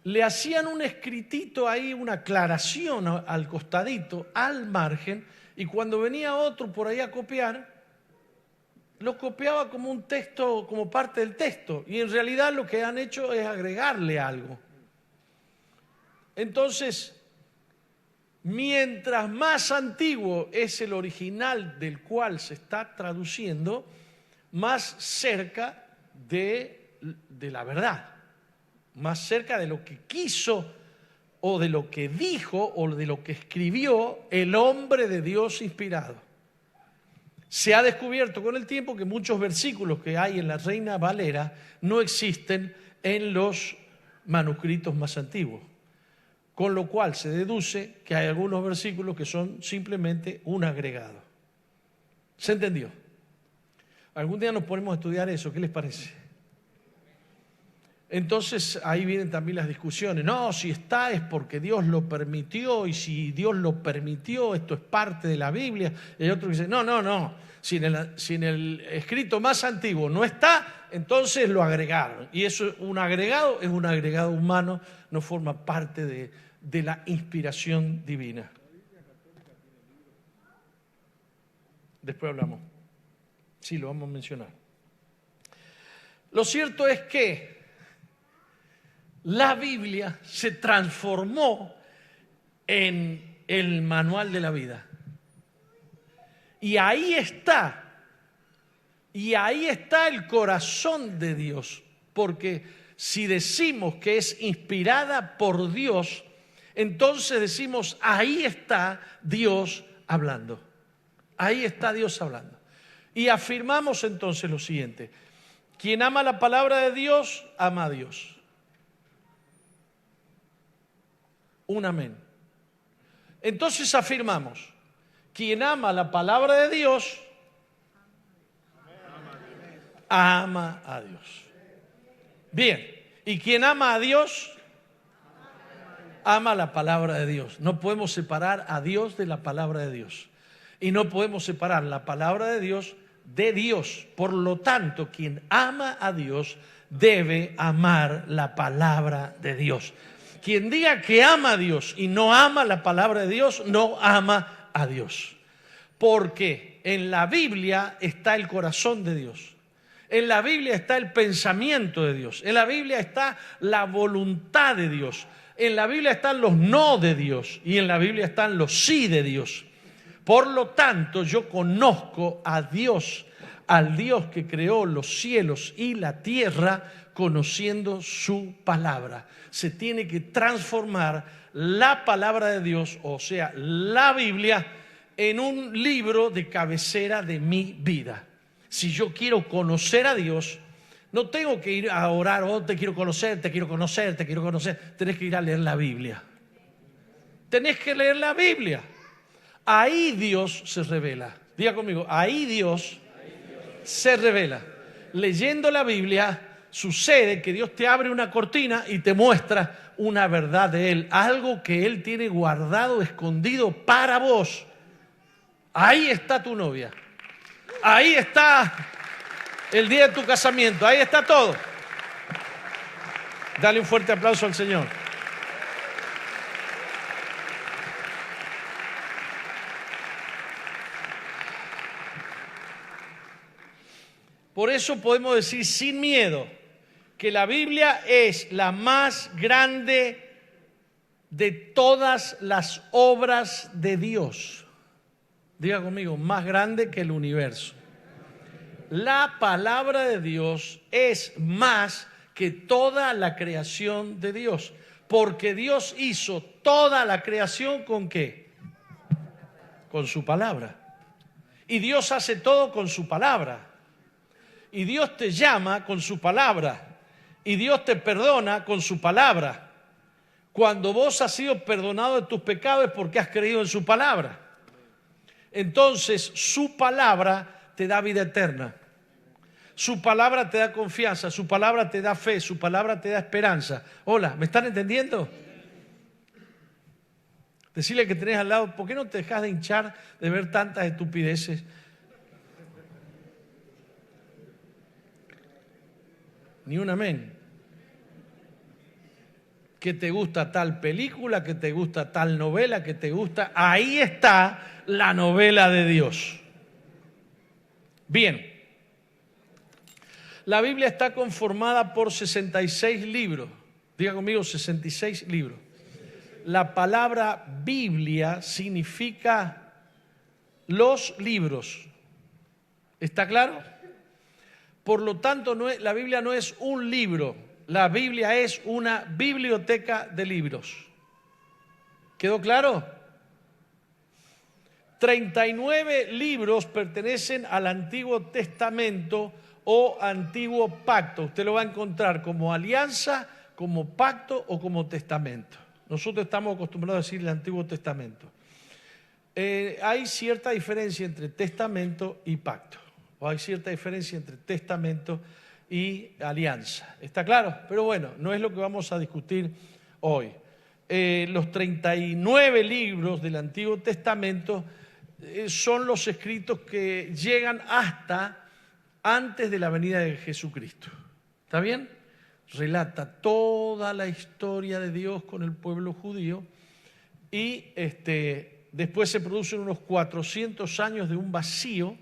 le hacían un escritito ahí, una aclaración al costadito, al margen, y cuando venía otro por ahí a copiar, lo copiaba como un texto, como parte del texto, y en realidad lo que han hecho es agregarle algo. Entonces, mientras más antiguo es el original del cual se está traduciendo, más cerca de la verdad, más cerca de lo que quiso o de lo que dijo o de lo que escribió el hombre de Dios inspirado. Se ha descubierto con el tiempo que muchos versículos que hay en la Reina Valera no existen en los manuscritos más antiguos. Con lo cual se deduce que hay algunos versículos que son simplemente un agregado. ¿Se entendió? Algún día nos ponemos a estudiar eso, ¿qué les parece? Entonces ahí vienen también las discusiones. No, si está es porque Dios lo permitió, y si Dios lo permitió, esto es parte de la Biblia. Y hay otro que dice, no, si en el escrito más antiguo no está, entonces lo agregaron. Y eso, un agregado es un agregado humano, no forma parte de la inspiración divina. Después hablamos. Sí, lo vamos a mencionar. Lo cierto es que la Biblia se transformó en el manual de la vida. Y ahí está el corazón de Dios, porque si decimos que es inspirada por Dios, entonces decimos, ahí está Dios hablando. Ahí está Dios hablando. Y afirmamos entonces lo siguiente: quien ama la palabra de Dios, ama a Dios. Un amén. Entonces afirmamos, quien ama la palabra de Dios, ama a Dios. Bien, y quien ama a Dios, ama la palabra de Dios. No podemos separar a Dios de la palabra de Dios. Y no podemos separar la palabra de Dios de Dios. Por lo tanto, quien ama a Dios debe amar la palabra de Dios. Quien diga que ama a Dios y no ama la palabra de Dios, no ama a Dios. Porque en la Biblia está el corazón de Dios. En la Biblia está el pensamiento de Dios. En la Biblia está la voluntad de Dios. En la Biblia están los no de Dios. Y en la Biblia están los sí de Dios. Por lo tanto, yo conozco a Dios, al Dios que creó los cielos y la tierra, conociendo su palabra. Se tiene que transformar la palabra de Dios, o sea, la Biblia, en un libro de cabecera de mi vida. Si yo quiero conocer a Dios, no tengo que ir a orar, oh, te quiero conocer, te quiero conocer, te quiero conocer. Tenés que ir a leer la Biblia. Tenés que leer la Biblia. Ahí Dios se revela. Diga conmigo, ahí Dios se revela. Leyendo la Biblia sucede que Dios te abre una cortina y te muestra una verdad de Él, algo que Él tiene guardado, escondido para vos. Ahí está tu novia. Ahí está el día de tu casamiento. Ahí está todo. Dale un fuerte aplauso al Señor. Por eso podemos decir sin miedo que la Biblia es la más grande de todas las obras de Dios. Diga conmigo, más grande que el universo. La palabra de Dios es más que toda la creación de Dios. Porque Dios hizo toda la creación ¿con qué? Con su palabra. Y Dios hace todo con su palabra. Y Dios te llama con su palabra. Y Dios te perdona con su palabra. Cuando vos has sido perdonado de tus pecados es porque has creído en su palabra. Entonces su palabra te da vida eterna. Su palabra te da confianza. Su palabra te da fe. Su palabra te da esperanza. Hola, ¿me están entendiendo? Decirle que tenés al lado, ¿por qué no te dejas de hinchar de ver tantas estupideces? Ni un amén. Que te gusta tal película, que te gusta tal novela, que te gusta. Ahí está la novela de Dios. Bien. La Biblia está conformada por 66 libros. Diga conmigo, 66 libros. La palabra Biblia significa los libros. ¿Está claro? Por lo tanto, la Biblia no es un libro. La Biblia es una biblioteca de libros. ¿Quedó claro? 39 libros pertenecen al Antiguo Testamento o Antiguo Pacto. Usted lo va a encontrar como alianza, como pacto o como testamento. Nosotros estamos acostumbrados a decir el Antiguo Testamento. Hay cierta diferencia entre testamento y pacto. O hay cierta diferencia entre testamento y alianza. ¿Está claro? Pero bueno, no es lo que vamos a discutir hoy. Los 39 libros del Antiguo Testamento son los escritos que llegan hasta antes de la venida de Jesucristo. ¿Está bien? relata toda la historia de Dios con el pueblo judío y después se producen unos 400 años de un vacío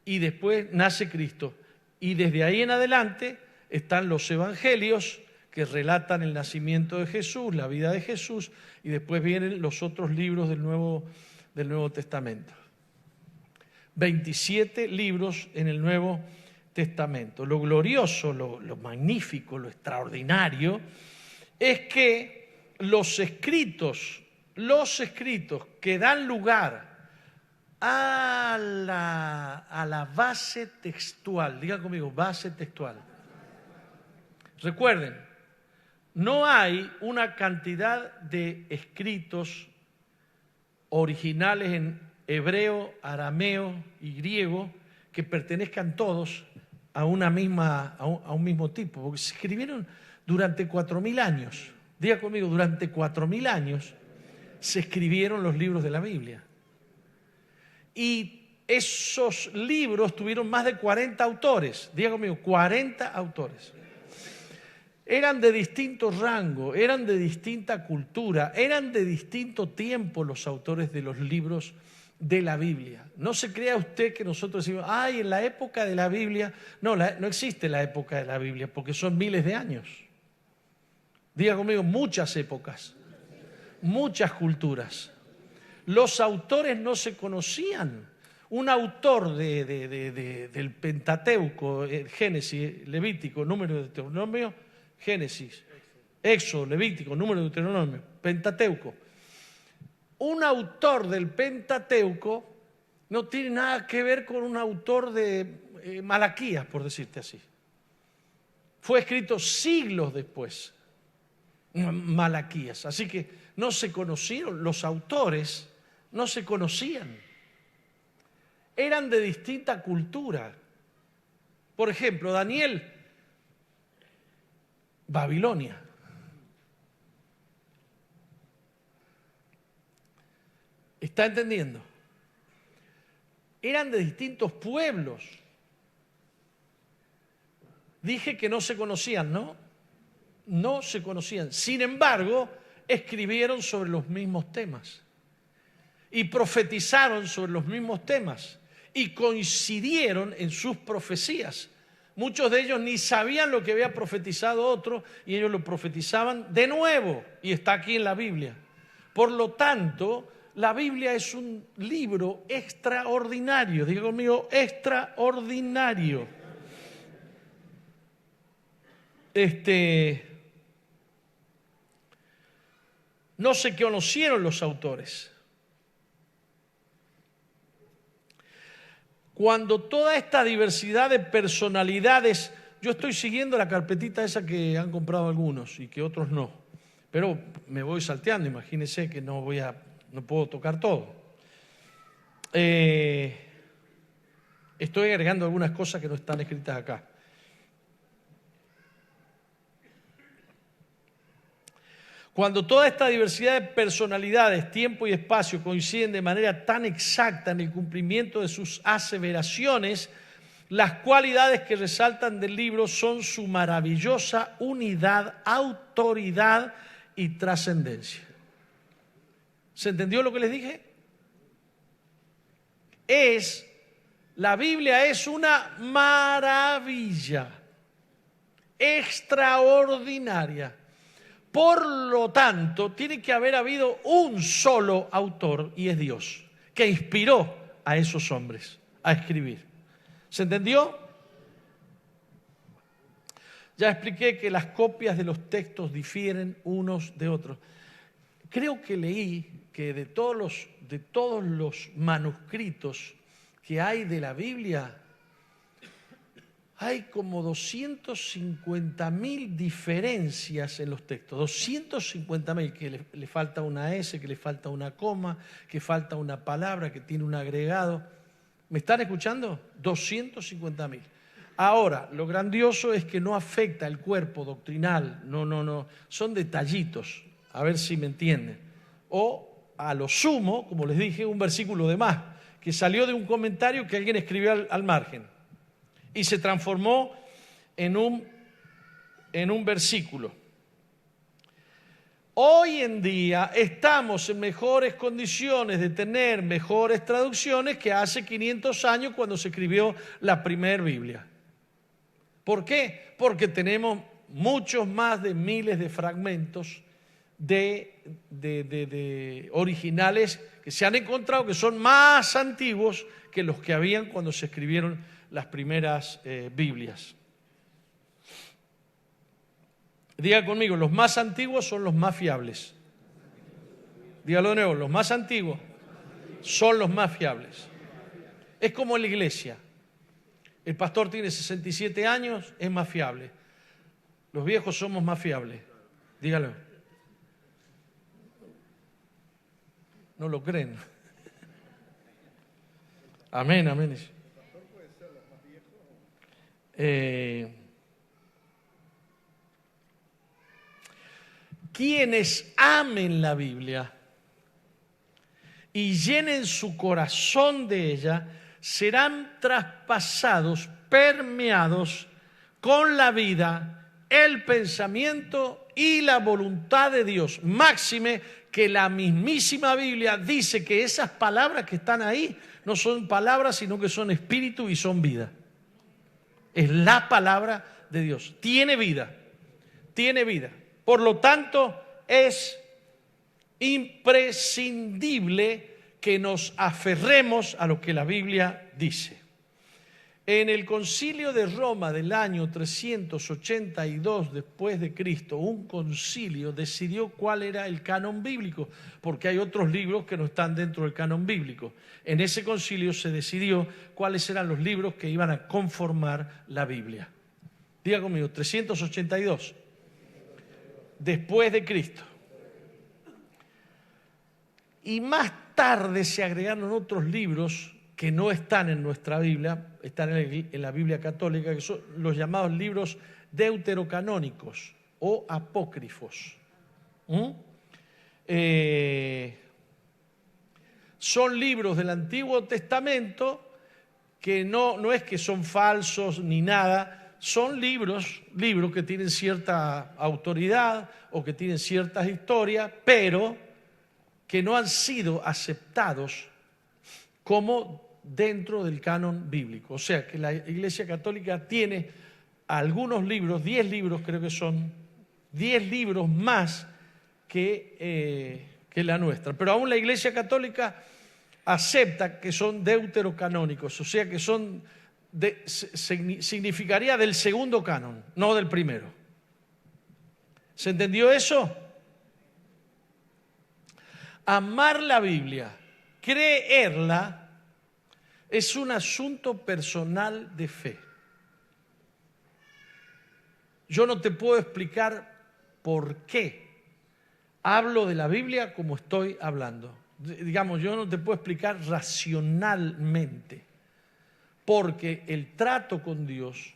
y después nace Cristo. Y desde ahí en adelante están los evangelios que relatan el nacimiento de Jesús, la vida de Jesús, y después vienen los otros libros del Nuevo Testamento. 27 libros en el Nuevo Testamento. Lo glorioso, lo magnífico, lo extraordinario es que los escritos que dan lugar a la base textual, digan conmigo, base textual. Recuerden, no hay una cantidad de escritos originales en hebreo, arameo y griego que pertenezcan todos a un mismo tipo, porque se escribieron durante 4.000 años. Diga conmigo, durante 4.000 años se escribieron los libros de la Biblia. Y esos libros tuvieron más de 40 autores. Diga conmigo, 40 autores. Eran de distintos rangos, eran de distinta cultura, eran de distinto tiempo los autores de los libros de la Biblia. No se crea usted que nosotros decimos, ay, en la época de la Biblia. No, no existe la época de la Biblia porque son miles de años. Diga conmigo, muchas épocas, muchas culturas. Los autores no se conocían. Un autor del Pentateuco, Génesis, Levítico, Número, Deuteronomio, Génesis, Éxodo, Levítico, Número, Deuteronomio, Pentateuco. Un autor del Pentateuco no tiene nada que ver con un autor de Malaquías, por decirte así. Fue escrito siglos después, Malaquías. Así que no se conocieron, los autores no se conocían. Eran de distinta cultura. Por ejemplo, Daniel, Babilonia. ¿Está entendiendo? Eran de distintos pueblos. Dije que no se conocían, ¿no? No se conocían. Sin embargo, escribieron sobre los mismos temas. Y profetizaron sobre los mismos temas. Y coincidieron en sus profecías. Muchos de ellos ni sabían lo que había profetizado otro y ellos lo profetizaban de nuevo. Y está aquí en la Biblia. Por lo tanto, la Biblia es un libro extraordinario. Diga conmigo, extraordinario. No se conocieron los autores. Cuando toda esta diversidad de personalidades, yo estoy siguiendo la carpetita esa que han comprado algunos y que otros no, pero me voy salteando, imagínense que no puedo tocar todo. Estoy agregando algunas cosas que no están escritas acá. Cuando toda esta diversidad de personalidades, tiempo y espacio coinciden de manera tan exacta en el cumplimiento de sus aseveraciones, las cualidades que resaltan del libro son su maravillosa unidad, autoridad y trascendencia. ¿Se entendió lo que les dije? La Biblia es una maravilla, extraordinaria. Por lo tanto, tiene que haber habido un solo autor, y es Dios, que inspiró a esos hombres a escribir. ¿Se entendió? Ya expliqué que las copias de los textos difieren unos de otros. Creo que leí que de todos los manuscritos que hay de la Biblia, hay como 250.000 diferencias en los textos, 250.000, que le falta una S, que le falta una coma, que falta una palabra, que tiene un agregado. ¿Me están escuchando? 250.000. Ahora, lo grandioso es que no afecta el cuerpo doctrinal, no, son detallitos, a ver si me entienden. O, a lo sumo, como les dije, un versículo de más, que salió de un comentario que alguien escribió al margen. Y se transformó en un en un versículo. Hoy en día estamos en mejores condiciones de tener mejores traducciones que hace 500 años cuando se escribió la primera Biblia. ¿Por qué? Porque tenemos muchos más de miles de fragmentos de originales que se han encontrado que son más antiguos que los que habían cuando se escribieron las primeras Biblias. Diga conmigo, los más antiguos son los más fiables. Dígalo de nuevo, los más antiguos son los más fiables. Es como en la iglesia. El pastor tiene 67 años, es más fiable. Los viejos somos más fiables. Dígalo. No lo creen. Amén, amén. Quienes amen la Biblia y llenen su corazón de ella, serán traspasados, permeados con la vida, el pensamiento y la voluntad de Dios. Máxime que la mismísima Biblia dice que esas palabras que están ahí no son palabras, sino que son espíritu y son vida. Es la palabra de Dios. Tiene vida. Tiene vida. Por lo tanto, es imprescindible que nos aferremos a lo que la Biblia dice. En el Concilio de Roma del año 382 después de Cristo, un concilio decidió cuál era el canon bíblico, porque hay otros libros que no están dentro del canon bíblico. En ese concilio se decidió cuáles eran los libros que iban a conformar la Biblia. Diga conmigo, 382 después de Cristo. Y más tarde se agregaron otros libros que no están en nuestra Biblia, están en la Biblia católica, que son los llamados libros deuterocanónicos o apócrifos. Son libros del Antiguo Testamento que no es que son falsos ni nada, son libros que tienen cierta autoridad o que tienen ciertas historias, pero que no han sido aceptados como dentro del canon bíblico. O sea, que la Iglesia Católica tiene algunos libros, 10 libros creo que son, 10 libros más que la nuestra. Pero aún la Iglesia Católica acepta que son deuterocanónicos, o sea que son significaría del segundo canon, no del primero. ¿Se entendió eso? Amar la Biblia, creerla, es un asunto personal de fe. Yo no te puedo explicar por qué hablo de la Biblia como estoy hablando. Digamos, yo no te puedo explicar racionalmente, porque el trato con Dios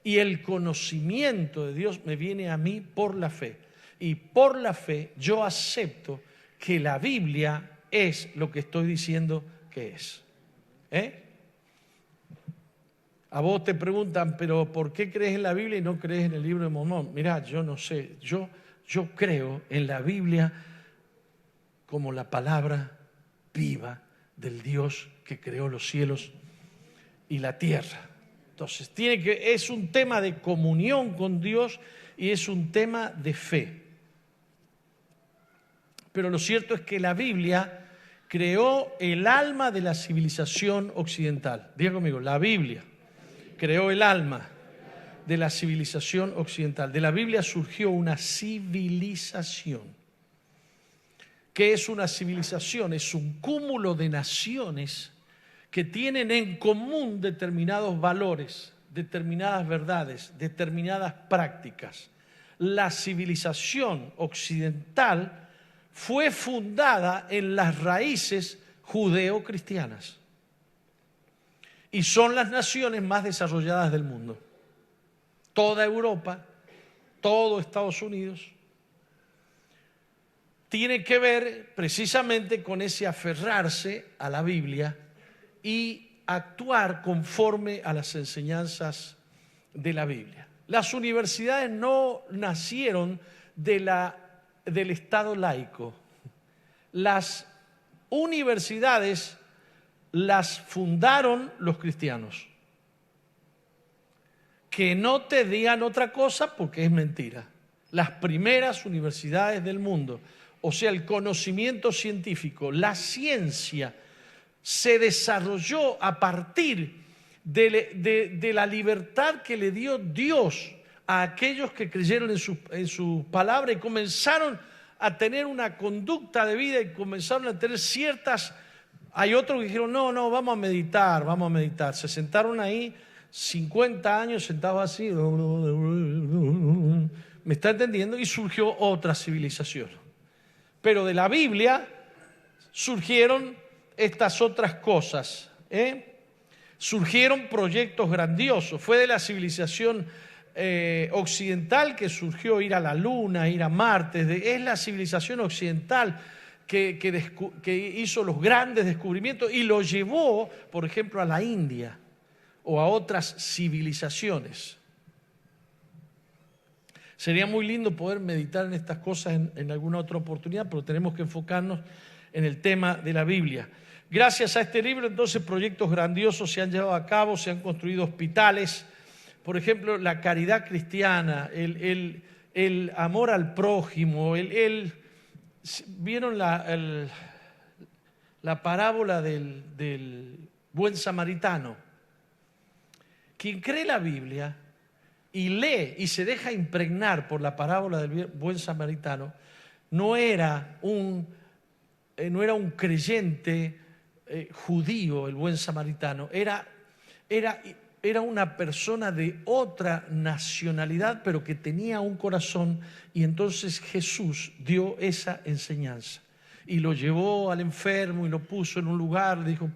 y el conocimiento de Dios me viene a mí por la fe. Y por la fe yo acepto que la Biblia es lo que estoy diciendo que es. A vos te preguntan, pero ¿por qué crees en la Biblia y no crees en el libro de Mormón? Mirá, yo no sé, yo creo en la Biblia como la palabra viva del Dios que creó los cielos y la tierra. Entonces, es un tema de comunión con Dios y es un tema de fe. Pero lo cierto es que la Biblia creó el alma de la civilización occidental. Diga conmigo, la Biblia creó el alma de la civilización occidental. De la Biblia surgió una civilización. ¿Qué es una civilización? Es un cúmulo de naciones que tienen en común determinados valores, determinadas verdades, determinadas prácticas. La civilización occidental fue fundada en las raíces judeo-cristianas y son las naciones más desarrolladas del mundo. Toda Europa, todo Estados Unidos, tiene que ver precisamente con ese aferrarse a la Biblia y actuar conforme a las enseñanzas de la Biblia. Las universidades no nacieron del Estado laico. Las universidades las fundaron los cristianos. Que no te digan otra cosa porque es mentira. Las primeras universidades del mundo, o sea, el conocimiento científico, la ciencia, se desarrolló a partir de la libertad que le dio Dios a aquellos que creyeron en su palabra y comenzaron a tener una conducta de vida y comenzaron a tener ciertas... Hay otros que dijeron, no, vamos a meditar. Se sentaron ahí 50 años sentados así, ¿me está entendiendo? Y surgió otra civilización. Pero de la Biblia surgieron estas otras cosas, surgieron proyectos grandiosos. Fue de la civilización occidental que surgió ir a la Luna, ir a Marte. Es la civilización occidental que hizo los grandes descubrimientos y lo llevó, por ejemplo, a la India o a otras civilizaciones. Sería muy lindo poder meditar en estas cosas en alguna otra oportunidad, pero tenemos que enfocarnos en el tema de la Biblia. Gracias a este libro, entonces, proyectos grandiosos se han llevado a cabo, se han construido hospitales, por ejemplo, la caridad cristiana, el amor al prójimo, ¿vieron la parábola del buen samaritano? Quien cree la Biblia y lee y se deja impregnar por la parábola del buen samaritano, no era un creyente judío, el buen samaritano, era una persona de otra nacionalidad, pero que tenía un corazón, y entonces Jesús dio esa enseñanza y lo llevó al enfermo y lo puso en un lugar, le dijo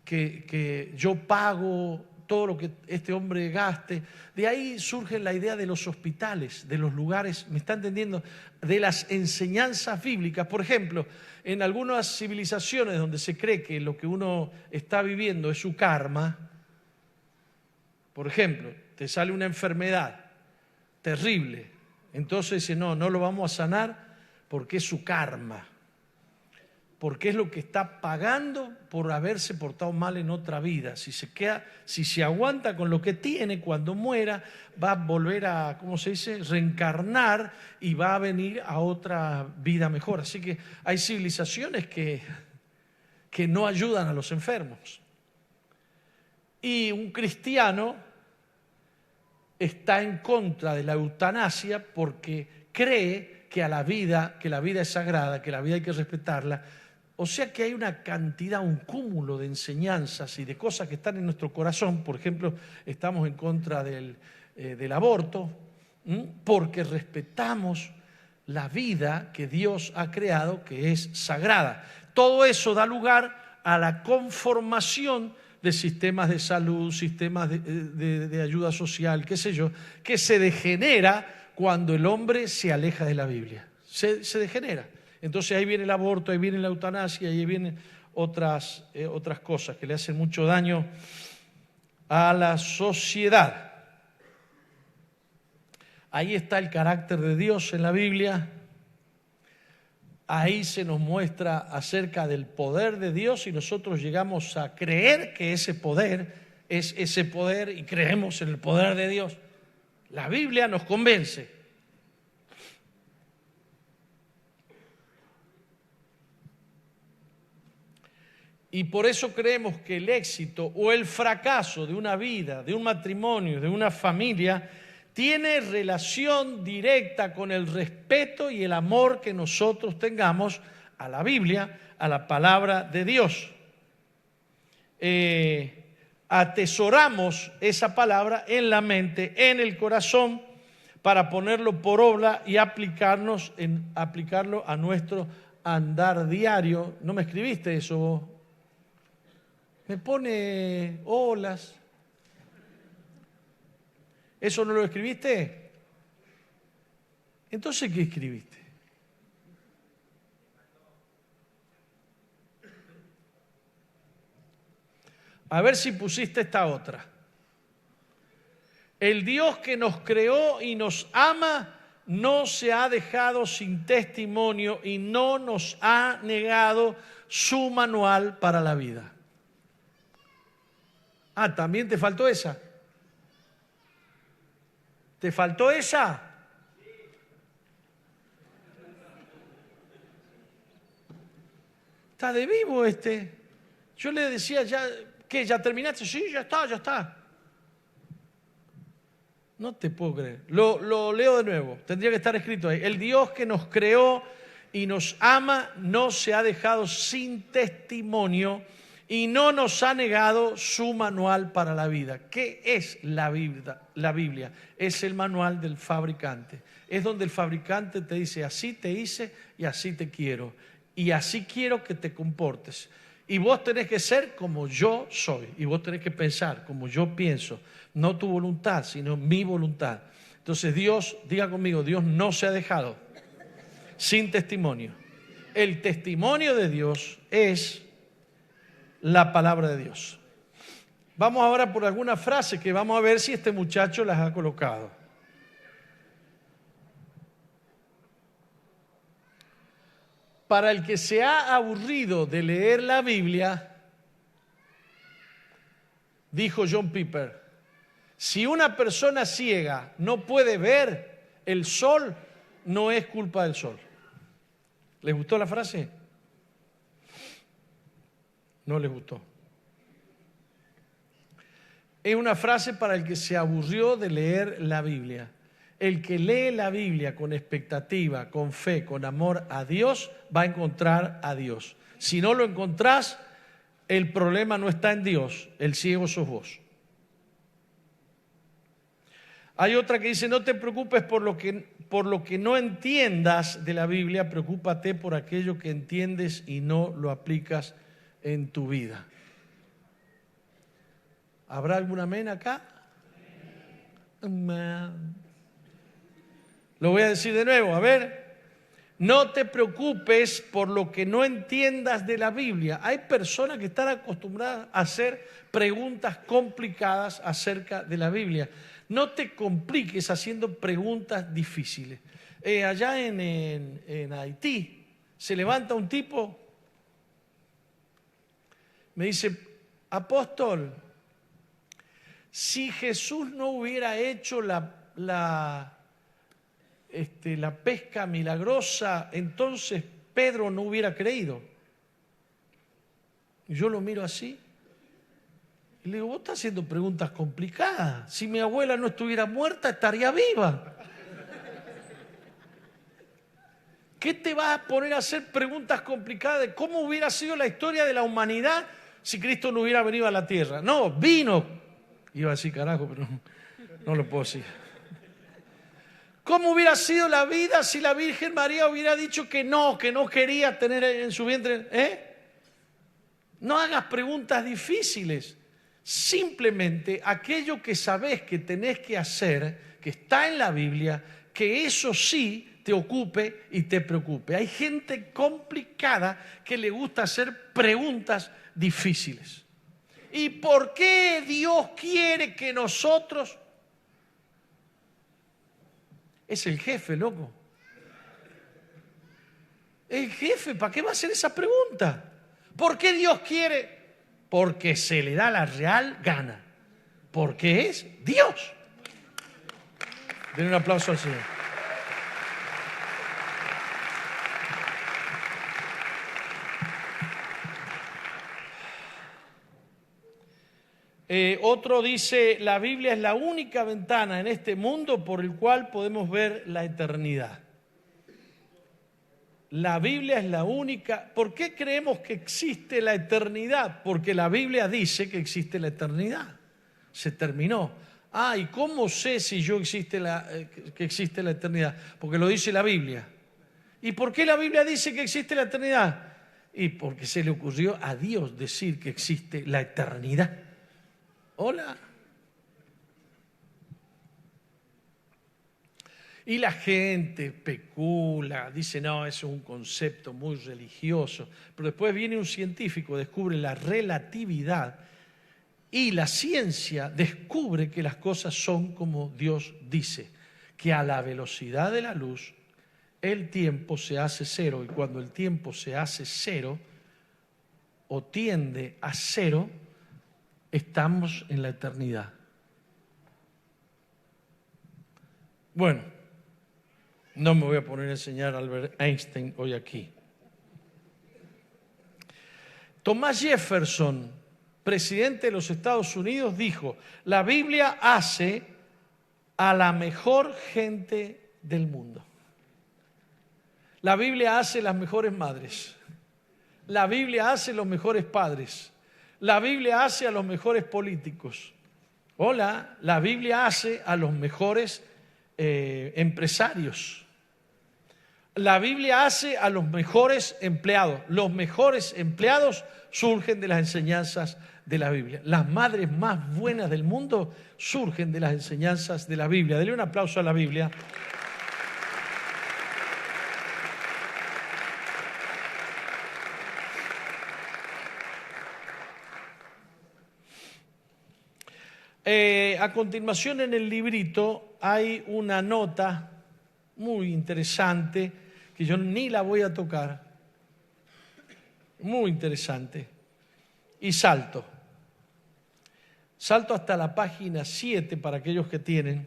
que yo pago todo lo que este hombre gaste. De ahí surge la idea de los hospitales, de los lugares, ¿me está entendiendo? De las enseñanzas bíblicas. Por ejemplo, en algunas civilizaciones donde se cree que lo que uno está viviendo es su karma, por ejemplo, te sale una enfermedad terrible, entonces dice, no lo vamos a sanar porque es su karma, porque es lo que está pagando por haberse portado mal en otra vida. Si se aguanta con lo que tiene, cuando muera va a volver a, ¿cómo se dice?, reencarnar y va a venir a otra vida mejor. Así que hay civilizaciones que no ayudan a los enfermos. Y un cristiano está en contra de la eutanasia porque cree que la vida es sagrada, que la vida hay que respetarla. O sea que hay una cantidad, un cúmulo de enseñanzas y de cosas que están en nuestro corazón. Por ejemplo, estamos en contra del aborto, porque respetamos la vida que Dios ha creado, que es sagrada. Todo eso da lugar a la conformación de sistemas de salud, sistemas de ayuda social, qué sé yo, que se degenera cuando el hombre se aleja de la Biblia. Se degenera. Entonces ahí viene el aborto, ahí viene la eutanasia, ahí vienen otras cosas que le hacen mucho daño a la sociedad. Ahí está el carácter de Dios en la Biblia. Ahí se nos muestra acerca del poder de Dios y nosotros llegamos a creer que ese poder es ese poder y creemos en el poder de Dios. La Biblia nos convence. Y por eso creemos que el éxito o el fracaso de una vida, de un matrimonio, de una familia, tiene relación directa con el respeto y el amor que nosotros tengamos a la Biblia, a la palabra de Dios. Atesoramos esa palabra en la mente, en el corazón, para ponerlo por obra y aplicarlo a nuestro andar diario. ¿No me escribiste eso vos? Me pone olas. ¿Eso no lo escribiste? Entonces, ¿qué escribiste? A ver si pusiste esta otra. El Dios que nos creó y nos ama no se ha dejado sin testimonio y no nos ha negado su manual para la vida. Ah, ¿también te faltó esa? ¿Te faltó esa? Está de vivo este. Yo le decía, ¿qué? ¿Ya terminaste? Sí, ya está. No te puedo creer. Lo leo de nuevo. Tendría que estar escrito ahí. El Dios que nos creó y nos ama no se ha dejado sin testimonio y no nos ha negado su manual para la vida. ¿Qué es la Biblia? La Biblia es el manual del fabricante. Es donde el fabricante te dice, así te hice y así te quiero. Y así quiero que te comportes. Y vos tenés que ser como yo soy. Y vos tenés que pensar como yo pienso. No tu voluntad, sino mi voluntad. Entonces Dios, diga conmigo, Dios no se ha dejado sin testimonio. El testimonio de Dios es la palabra de Dios. Vamos ahora por algunas frases que vamos a ver si este muchacho las ha colocado. Para el que se ha aburrido de leer la Biblia, dijo John Piper, si una persona ciega no puede ver el sol, no es culpa del sol. ¿Les gustó la frase? No les gustó. Es una frase para el que se aburrió de leer la Biblia. El que lee la Biblia con expectativa, con fe, con amor a Dios, va a encontrar a Dios. Si no lo encontrás, el problema no está en Dios, el ciego sos vos. Hay otra que dice, no te preocupes por lo que no entiendas de la Biblia, preocúpate por aquello que entiendes y no lo aplicas en tu vida. ¿Habrá algún amén acá? Amén. Lo voy a decir de nuevo, a ver. No te preocupes por lo que no entiendas de la Biblia. Hay personas que están acostumbradas a hacer preguntas complicadas acerca de la Biblia. No te compliques haciendo preguntas difíciles. Allá en Haití se levanta un tipo, me dice, apóstol, si Jesús no hubiera hecho la pesca milagrosa, entonces Pedro no hubiera creído. Y yo lo miro así y le digo, vos estás haciendo preguntas complicadas. Si mi abuela no estuviera muerta, estaría viva. ¿Qué te vas a poner a hacer preguntas complicadas de cómo hubiera sido la historia de la humanidad si Cristo no hubiera venido a la tierra? No, vino. Iba a decir carajo, pero no lo puedo decir. ¿Cómo hubiera sido la vida si la Virgen María hubiera dicho que no quería tener en su vientre? No hagas preguntas difíciles. Simplemente aquello que sabés que tenés que hacer, que está en la Biblia, que eso sí te ocupe y te preocupe. Hay gente complicada que le gusta hacer preguntas difíciles. ¿Y por qué Dios quiere que nosotros... Es el jefe, loco. El jefe, ¿para qué va a hacer esa pregunta? ¿Por qué Dios quiere? Porque se le da la real gana. Porque es Dios. Denle un aplauso al Señor. Otro dice, la Biblia es la única ventana en este mundo por el cual podemos ver la eternidad. La Biblia es la única. ¿Por qué creemos que existe la eternidad? Porque la Biblia dice que existe la eternidad. Se terminó. ¿Y cómo sé si que existe la eternidad? Porque lo dice la Biblia. ¿Y por qué la Biblia dice que existe la eternidad? Y porque se le ocurrió a Dios decir que existe la eternidad. Hola. Y la gente especula, dice, no, eso es un concepto muy religioso. Pero después viene un científico, descubre la relatividad Y la ciencia descubre que las cosas son como Dios dice, que a la velocidad de la luz el tiempo se hace cero, y cuando el tiempo se hace cero o tiende a cero, estamos en la eternidad. Bueno, no me voy a poner a enseñar a Albert Einstein hoy aquí. Thomas Jefferson, presidente de los Estados Unidos, dijo: la Biblia hace a la mejor gente del mundo. La Biblia hace las mejores madres. La Biblia hace los mejores padres. La Biblia hace a los mejores políticos. La Biblia hace a los mejores empresarios. La Biblia hace a los mejores empleados. Los mejores empleados surgen de las enseñanzas de la Biblia. Las madres más buenas del mundo surgen de las enseñanzas de la Biblia. Dele un aplauso a la Biblia. A continuación, en el librito hay una nota muy interesante que yo ni la voy a tocar. Muy interesante. Y salto hasta la página 7 para aquellos que tienen.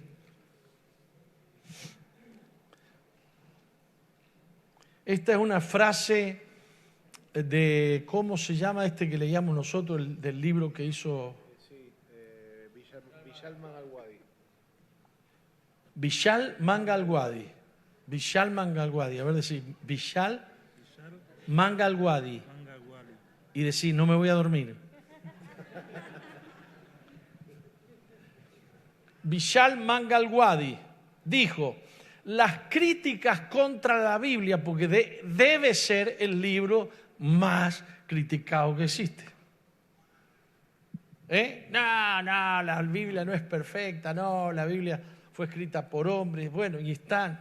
Esta es una frase de, ¿cómo se llama este que leíamos nosotros, del libro que hizo? Vishal Mangalwadi. Vishal Mangalwadi. Vishal Mangalwadi. A ver, decir, Vishal Mangalwadi. Y decir, no me voy a dormir. Vishal Mangalwadi dijo: las críticas contra la Biblia, porque debe ser el libro más criticado que existe. No, la Biblia no es perfecta, no, la Biblia fue escrita por hombres, bueno, y están.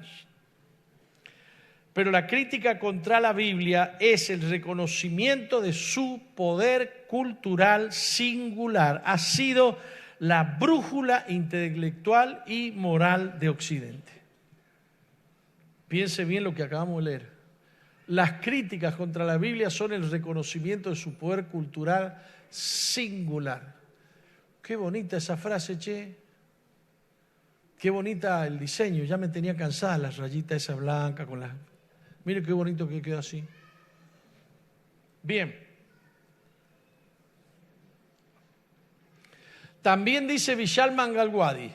Pero la crítica contra la Biblia es el reconocimiento de su poder cultural singular. Ha sido la brújula intelectual y moral de Occidente. Piense bien lo que acabamos de leer. Las críticas contra la Biblia son el reconocimiento de su poder cultural singular. Qué bonita esa frase, che. Qué bonita el diseño. Ya me tenía cansada las rayitas esas blancas con las... Mire qué bonito que queda así. Bien. También dice Vishal Mangalwadi: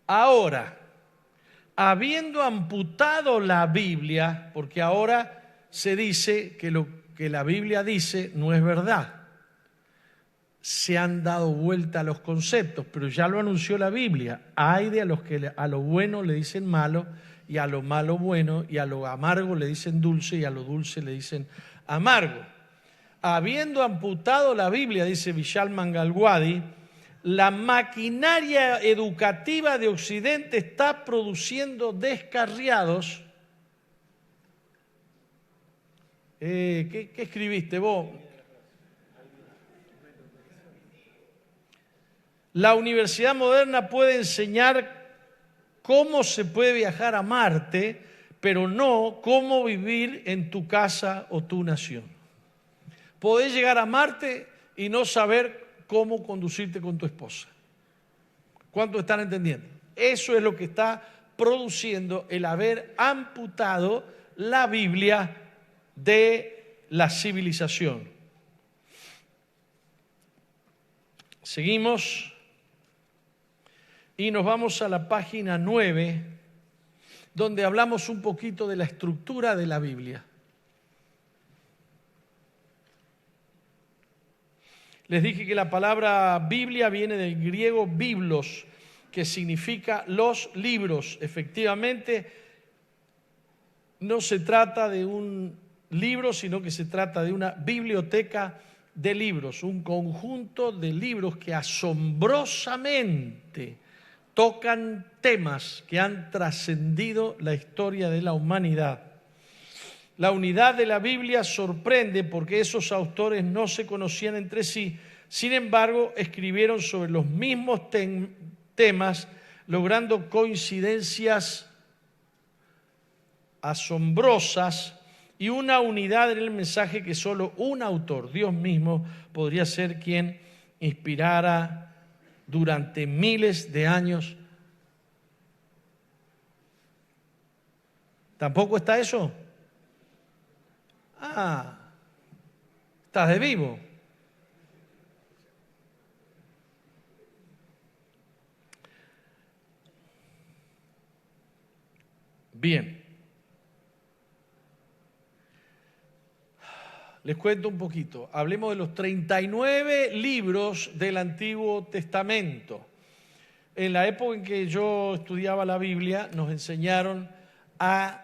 ahora, habiendo amputado la Biblia, porque ahora se dice que lo que la Biblia dice no es verdad. Se han dado vuelta a los conceptos, pero ya lo anunció la Biblia. Hay de a los que a lo bueno le dicen malo, y a lo malo bueno, y a lo amargo le dicen dulce, y a lo dulce le dicen amargo. Habiendo amputado la Biblia, dice Vishal Mangalwadi, la maquinaria educativa de Occidente está produciendo descarriados. ¿Qué escribiste vos? La universidad moderna puede enseñar cómo se puede viajar a Marte, pero no cómo vivir en tu casa o tu nación. Podés llegar a Marte y no saber cómo conducirte con tu esposa. ¿Cuántos están entendiendo? Eso es lo que está produciendo el haber amputado la Biblia de la civilización. Seguimos. Y nos vamos a la página 9, donde hablamos un poquito de la estructura de la Biblia. Les dije que la palabra Biblia viene del griego biblos, que significa los libros. Efectivamente, no se trata de un libro, sino que se trata de una biblioteca de libros, un conjunto de libros que asombrosamente tocan temas que han trascendido la historia de la humanidad. La unidad de la Biblia sorprende porque esos autores no se conocían entre sí, Sin embargo, escribieron sobre los mismos temas, logrando coincidencias asombrosas y una unidad en el mensaje que solo un autor, Dios mismo, podría ser quien inspirara durante miles de años. ¿Tampoco está eso? Estás de vivo. Bien. Les cuento un poquito. Hablemos de los 39 libros del Antiguo Testamento. En la época en que yo estudiaba la Biblia, nos enseñaron a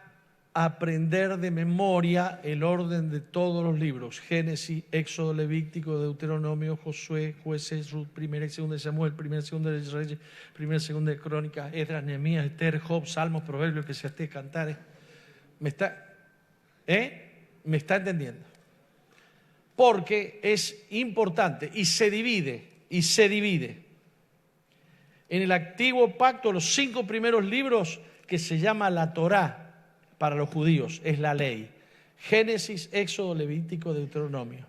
aprender de memoria el orden de todos los libros: Génesis, Éxodo, Levítico, Deuteronomio, Josué, Jueces, Ruth, Primera y Segunda de Samuel, Primera y Segunda de Reyes, Primera y Segunda de Crónicas, Esdras, Nehemías, Esther, Job, Salmos, Proverbios, Eclesiastés, Cantares. ¿Me está entendiendo? Porque es importante y se divide. En el Antiguo Pacto, los 5 primeros libros, que se llama la Torá para los judíos, es la ley. Génesis, Éxodo, Levítico, Deuteronomio.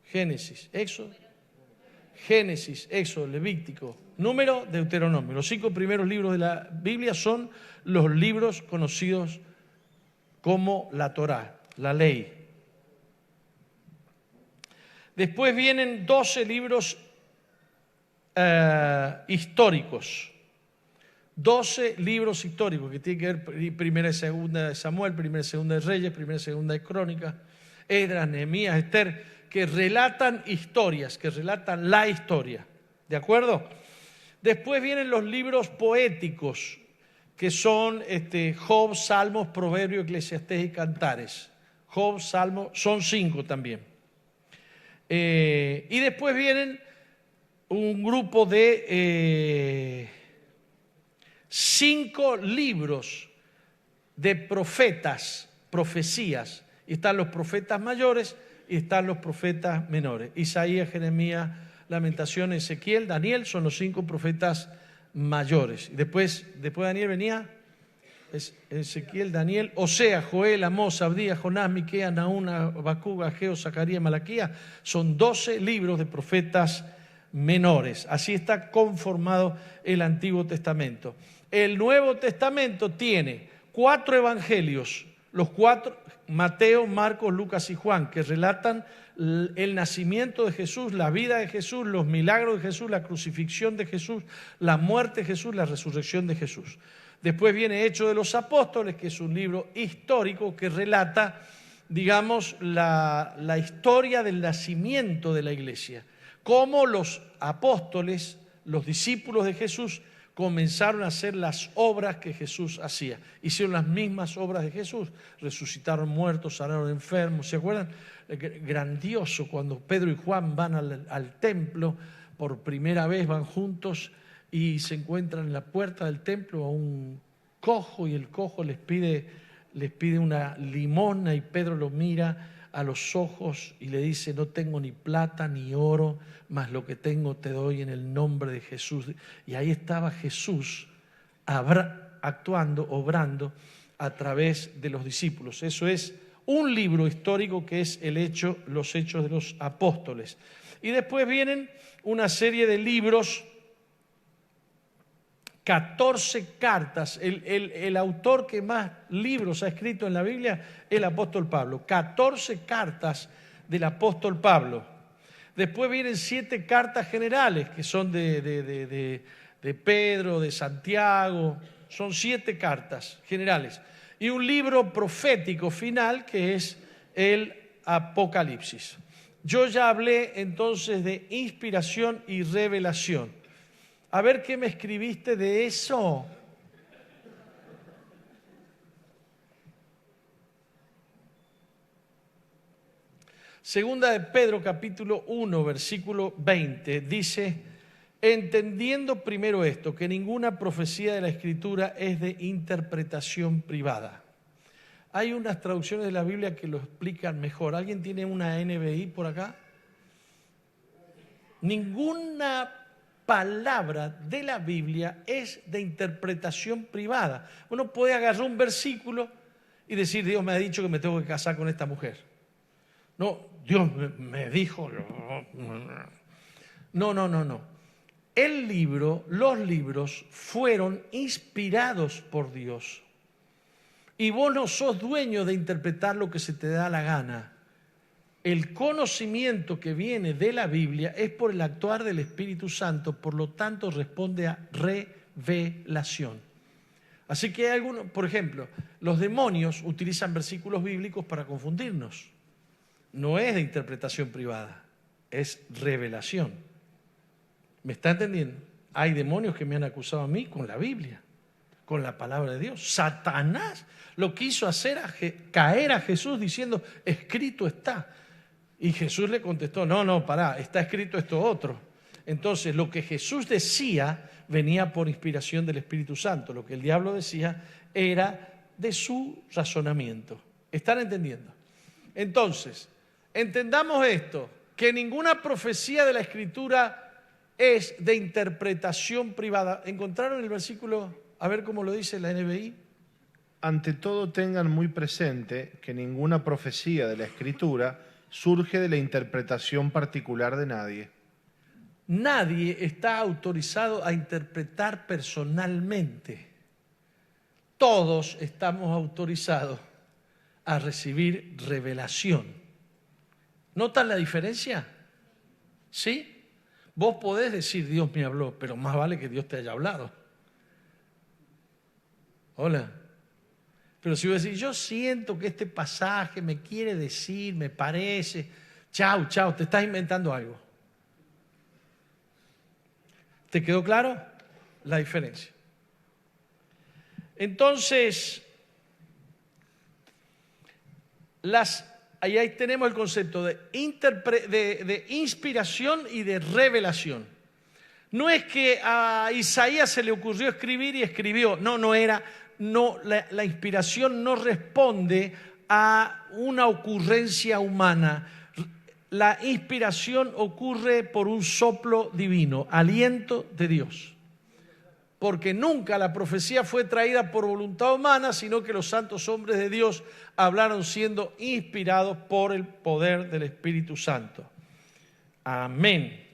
Génesis, Éxodo, Levítico, Número, Deuteronomio. Los 5 primeros libros de la Biblia son los libros conocidos como la Torá, la ley. Después vienen 12 libros históricos. 12 libros históricos que tienen que ver Primera y Segunda de Samuel, Primera y Segunda de Reyes, Primera y Segunda de Crónicas, Esdras, Nehemías, Esther, que relatan historias, que relatan la historia. ¿De acuerdo? Después vienen los libros poéticos, que son Job, Salmos, Proverbios, Eclesiastés y Cantares. Job, Salmos, son 5 también. Y después vienen un grupo de 5 libros de profetas, profecías. Y están los profetas mayores y están los profetas menores. Isaías, Jeremías, Lamentaciones, Ezequiel, Daniel son los 5 profetas mayores. Y después de Daniel venía Ezequiel, Daniel, Oseas, Joel, Amós, Abdías, Jonás, Miqueas, Nahum, Habacuc, Ageo, Zacarías, Malaquías. Son 12 libros de profetas menores. Así está conformado el Antiguo Testamento. El Nuevo Testamento tiene 4 evangelios, los 4, Mateo, Marcos, Lucas y Juan, que relatan el nacimiento de Jesús, la vida de Jesús, los milagros de Jesús, la crucifixión de Jesús, la muerte de Jesús, la resurrección de Jesús. Después viene Hechos de los Apóstoles, que es un libro histórico que relata, digamos, la historia del nacimiento de la iglesia. Cómo los apóstoles, los discípulos de Jesús, comenzaron a hacer las obras que Jesús hacía. Hicieron las mismas obras de Jesús. Resucitaron muertos, sanaron enfermos. ¿Se acuerdan? Grandioso cuando Pedro y Juan van al templo por primera vez, van juntos y se encuentran en la puerta del templo a un cojo, y el cojo les pide una limosna, y Pedro lo mira a los ojos y le dice: no tengo ni plata ni oro, mas lo que tengo te doy en el nombre de Jesús. Y ahí estaba Jesús actuando, obrando a través de los discípulos. Eso es un libro histórico que es los Hechos de los Apóstoles. Y después vienen una serie de libros, 14 cartas. El autor que más libros ha escrito en la Biblia es el apóstol Pablo. 14 cartas del apóstol Pablo. Después vienen 7 cartas generales, que son de Pedro, de Santiago. Son 7 cartas generales. Y un libro profético final, que es el Apocalipsis. Yo ya hablé entonces de inspiración y revelación. A ver qué me escribiste de eso. Segunda de Pedro, capítulo 1, versículo 20, dice: entendiendo primero esto, que ninguna profecía de la Escritura es de interpretación privada. Hay unas traducciones de la Biblia que lo explican mejor. ¿Alguien tiene una NBI por acá? Ninguna palabra de la Biblia es de interpretación privada. Uno puede agarrar un versículo y decir, Dios me ha dicho que me tengo que casar con esta mujer. No, Dios me dijo. No. Los libros fueron inspirados por Dios. Y vos no sos dueño de interpretar lo que se te da la gana. El conocimiento que viene de la Biblia es por el actuar del Espíritu Santo, por lo tanto responde a revelación. Así que hay algunos, por ejemplo, los demonios utilizan versículos bíblicos para confundirnos. No es de interpretación privada, es revelación. ¿Me está entendiendo? Hay demonios que me han acusado a mí con la Biblia, con la palabra de Dios. Satanás lo quiso hacer caer a Jesús diciendo, escrito está. Y Jesús le contestó, no, pará, está escrito esto otro. Entonces, lo que Jesús decía venía por inspiración del Espíritu Santo. Lo que el diablo decía era de su razonamiento. ¿Están entendiendo? Entonces, entendamos esto, que ninguna profecía de la Escritura es de interpretación privada. ¿Encontraron el versículo? A ver cómo lo dice la NBI. Ante todo tengan muy presente que ninguna profecía de la Escritura surge de la interpretación particular de nadie. Nadie está autorizado a interpretar personalmente. Todos estamos autorizados a recibir revelación. ¿Notan la diferencia? ¿Sí? Vos podés decir, Dios me habló, pero más vale que Dios te haya hablado. Hola. Pero si vos decís, yo siento que este pasaje me quiere decir, me parece, chau, te estás inventando algo. ¿Te quedó claro la diferencia? Entonces, ahí tenemos el concepto de inspiración y de revelación. No es que a Isaías se le ocurrió escribir y escribió, la inspiración no responde a una ocurrencia humana. La inspiración ocurre por un soplo divino, aliento de Dios. Porque nunca la profecía fue traída por voluntad humana, sino que los santos hombres de Dios hablaron siendo inspirados por el poder del Espíritu Santo. Amén.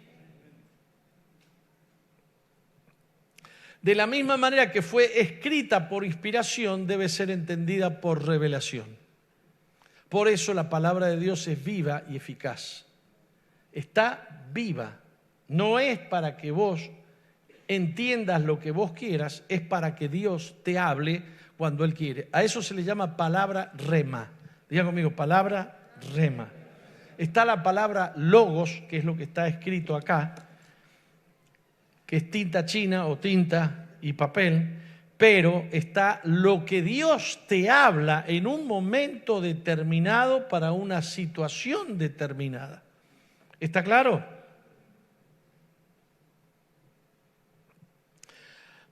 De la misma manera que fue escrita por inspiración, debe ser entendida por revelación. Por eso la palabra de Dios es viva y eficaz. Está viva. No es para que vos entiendas lo que vos quieras, es para que Dios te hable cuando Él quiere. A eso se le llama palabra rema. Diga conmigo, palabra rema. Está la palabra logos, que es lo que está escrito acá, que es tinta china o tinta y papel, pero está lo que Dios te habla en un momento determinado para una situación determinada. ¿Está claro?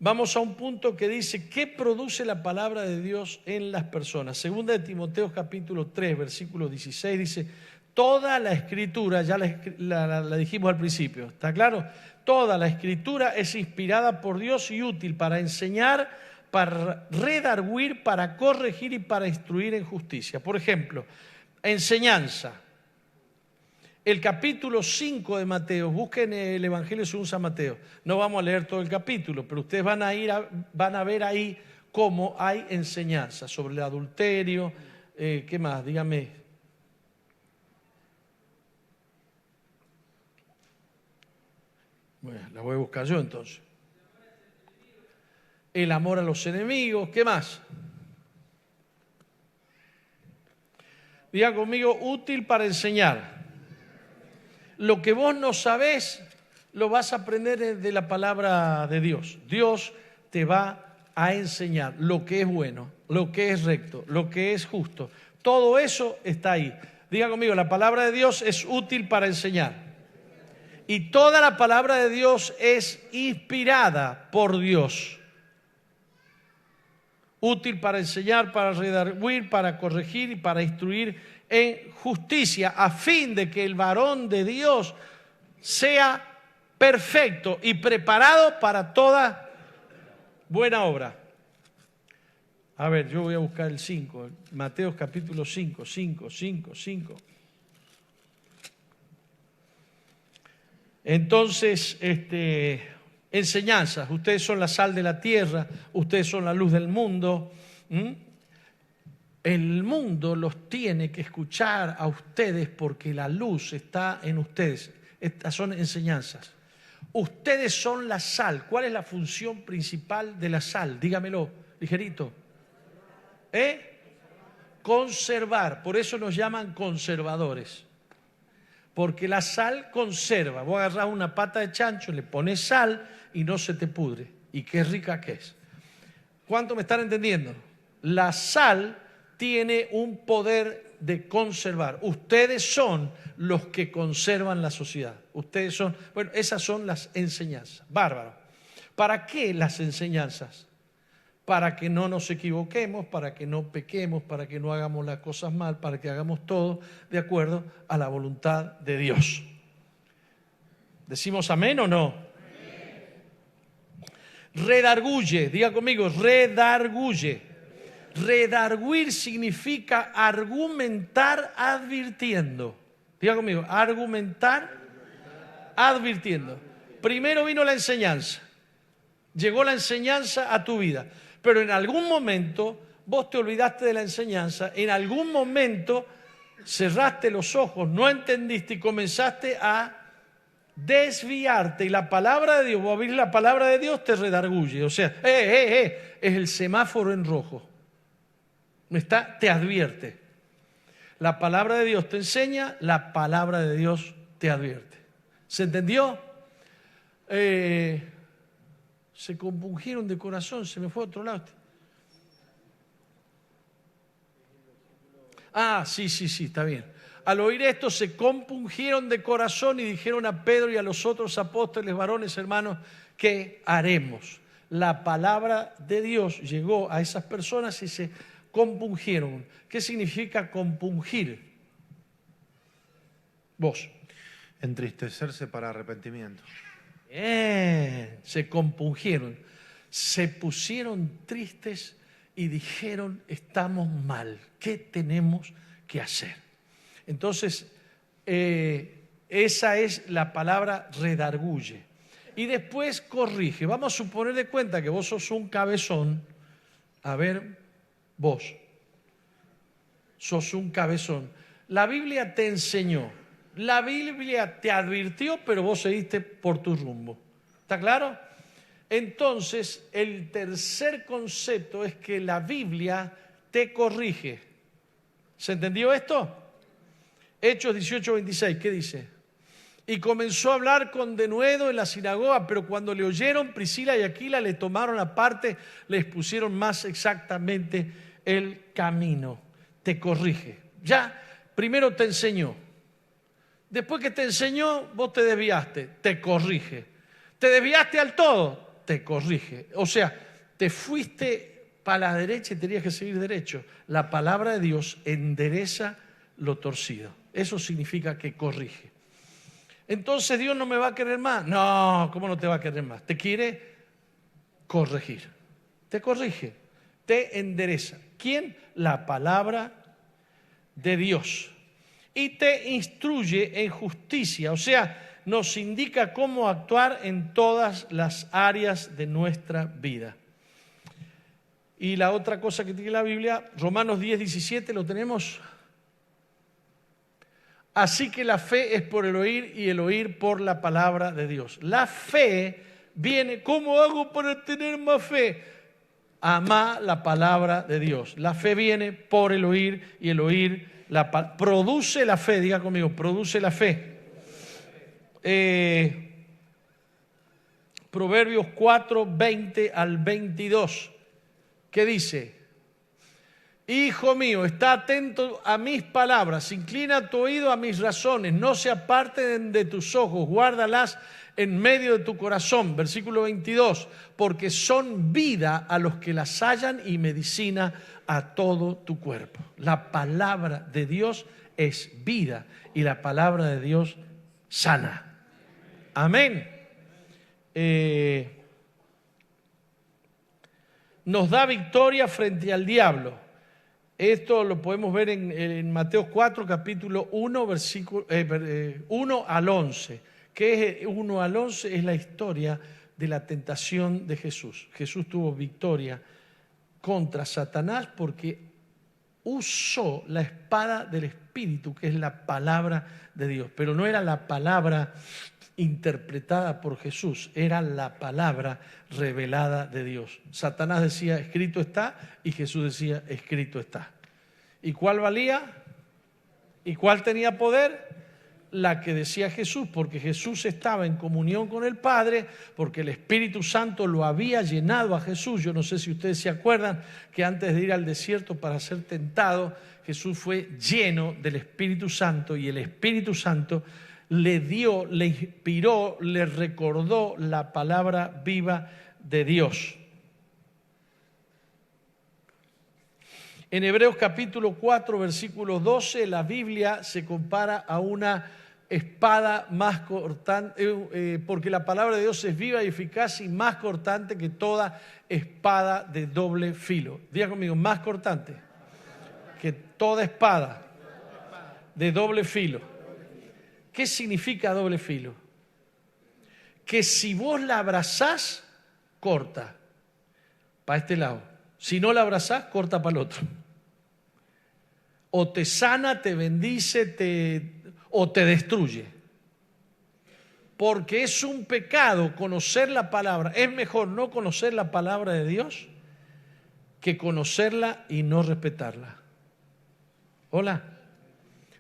Vamos a un punto que dice, ¿qué produce la palabra de Dios en las personas? Segunda de Timoteo capítulo 3, versículo 16 dice, toda la escritura, ya la dijimos al principio, ¿está claro? Toda la escritura es inspirada por Dios y útil para enseñar, para redarguir, para corregir y para instruir en justicia. Por ejemplo, enseñanza. El capítulo 5 de Mateo, busquen el Evangelio según San Mateo. No vamos a leer todo el capítulo, pero ustedes van a ver ahí cómo hay enseñanza sobre el adulterio. ¿Qué más? Dígame. Bueno, la voy a buscar yo entonces. El amor a los enemigos. ¿Qué más? Diga conmigo, útil para enseñar. Lo que vos no sabés, lo vas a aprender de la palabra de Dios. Dios te va a enseñar lo que es bueno, lo que es recto, lo que es justo. Todo eso está ahí. Diga conmigo, la palabra de Dios es útil para enseñar. Y toda la palabra de Dios es inspirada por Dios. Útil para enseñar, para redarguir, para corregir y para instruir en justicia, a fin de que el varón de Dios sea perfecto y preparado para toda buena obra. A ver, yo voy a buscar el 5, Mateo capítulo 5. Entonces, enseñanzas. Ustedes son la sal de la tierra, ustedes son la luz del mundo. El mundo los tiene que escuchar a ustedes porque la luz está en ustedes. Estas son enseñanzas. Ustedes son la sal. ¿Cuál es la función principal de la sal? Dígamelo, ligerito. Conservar. Por eso nos llaman conservadores. Porque la sal conserva. Vos agarrás una pata de chancho, le pones sal y no se te pudre. Y qué rica que es. ¿Cuánto me están entendiendo? La sal tiene un poder de conservar. Ustedes son los que conservan la sociedad. Ustedes son, bueno, esas son las enseñanzas. Bárbaro. ¿Para qué las enseñanzas? Para que no nos equivoquemos, para que no pequemos, para que no hagamos las cosas mal, para que hagamos todo de acuerdo a la voluntad de Dios. ¿Decimos amén o no? Redarguye, diga conmigo, redarguye. Redarguir significa argumentar advirtiendo. Diga conmigo, argumentar advirtiendo. Primero vino la enseñanza. Llegó la enseñanza a tu vida. Pero en algún momento vos te olvidaste de la enseñanza. En algún momento cerraste los ojos, no entendiste y comenzaste a desviarte. Y la palabra de Dios, vos abrís la palabra de Dios, te redarguye. O sea, es el semáforo en rojo. Te advierte. La palabra de Dios te enseña, la palabra de Dios te advierte. ¿Se entendió? Se compungieron de corazón, se me fue a otro lado. Sí, está bien. Al oír esto se compungieron de corazón y dijeron a Pedro y a los otros apóstoles, varones, hermanos, ¿qué haremos? La palabra de Dios llegó a esas personas y se compungieron. ¿Qué significa compungir? Vos. Entristecerse para arrepentimiento. Se compungieron, se pusieron tristes y dijeron, estamos mal, ¿qué tenemos que hacer? Entonces, esa es la palabra redarguye. Y después corrige. Vamos a suponer de cuenta que vos sos un cabezón. A ver, vos sos un cabezón. La Biblia te enseñó. La Biblia te advirtió, pero vos seguiste por tu rumbo. ¿Está claro? Entonces, el tercer concepto es que la Biblia te corrige. ¿Se entendió esto? Hechos 18:26, ¿qué dice? Y comenzó a hablar con denuedo en la sinagoga, pero cuando le oyeron, Priscila y Aquila le tomaron aparte, le expusieron más exactamente el camino. Te corrige. Ya, primero te enseñó. Después que te enseñó, vos te desviaste, te corrige. Te desviaste al todo, te corrige. O sea, te fuiste para la derecha y tenías que seguir derecho. La palabra de Dios endereza lo torcido. Eso significa que corrige. Entonces, ¿Dios no me va a querer más? No, ¿cómo no te va a querer más? Te quiere corregir. Te corrige, te endereza. ¿Quién? La palabra de Dios. Y te instruye en justicia, o sea, nos indica cómo actuar en todas las áreas de nuestra vida. Y la otra cosa que tiene la Biblia, Romanos 10:17, ¿lo tenemos? Así que la fe es por el oír y el oír por la palabra de Dios. La fe viene, ¿cómo hago para tener más fe? Amá la palabra de Dios. La fe viene por el oír y el oír produce la fe, diga conmigo, produce la fe. Proverbios 4:20 al 22. ¿Qué dice? Hijo mío, está atento a mis palabras, inclina tu oído a mis razones, no se aparten de tus ojos, guárdalas en medio de tu corazón. Versículo 22, porque son vida a los que las hallan y medicina a todo tu cuerpo. La palabra de Dios es vida y la palabra de Dios sana. Amén. Nos da victoria frente al diablo. Esto lo podemos ver en Mateo 4, capítulo 1, versículo 1 al 11. ¿Qué es 1 al 11? Es la historia de la tentación de Jesús. Jesús tuvo victoria contra Satanás porque usó la espada del Espíritu, que es la palabra de Dios. Pero no era la palabra interpretada por Jesús, era la palabra revelada de Dios. Satanás decía, escrito está, y Jesús decía, escrito está. ¿Y cuál valía? ¿Y cuál tenía poder? La que decía Jesús, porque Jesús estaba en comunión con el Padre, porque el Espíritu Santo lo había llenado a Jesús. Yo no sé si ustedes se acuerdan que antes de ir al desierto para ser tentado, Jesús fue lleno del Espíritu Santo, y el Espíritu Santo le dio, le inspiró, le recordó la palabra viva de Dios. En Hebreos capítulo 4, versículo 12, la Biblia se compara a una espada más cortante, porque la palabra de Dios es viva y eficaz y más cortante que toda espada de doble filo. Diga conmigo, más cortante que toda espada de doble filo. ¿Qué significa doble filo? Que si vos la abrazás, corta para este lado. Si no la abrazás, corta para el otro. O te sana, te bendice, o te destruye. Porque es un pecado conocer la palabra. Es mejor no conocer la palabra de Dios que conocerla y no respetarla. Hola.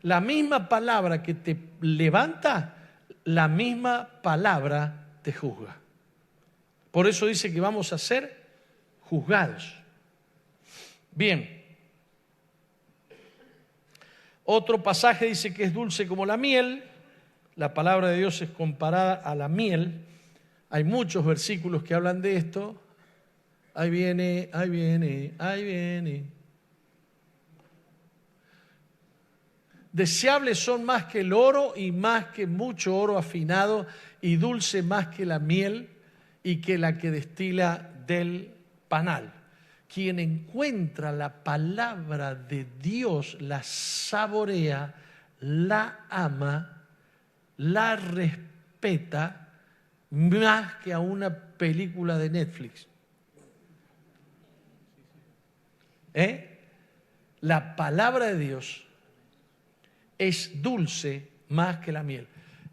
La misma palabra que te levanta, la misma palabra te juzga. Por eso dice que vamos a ser juzgados. Bien. Otro pasaje dice que es dulce como la miel. La palabra de Dios es comparada a la miel. Hay muchos versículos que hablan de esto. Ahí viene, ahí viene, ahí viene. Deseables son más que el oro y más que mucho oro afinado, y dulce más que la miel y que la que destila del panal. Quien encuentra la palabra de Dios, la saborea, la ama, la respeta más que a una película de Netflix. La palabra de Dios es dulce más que la miel.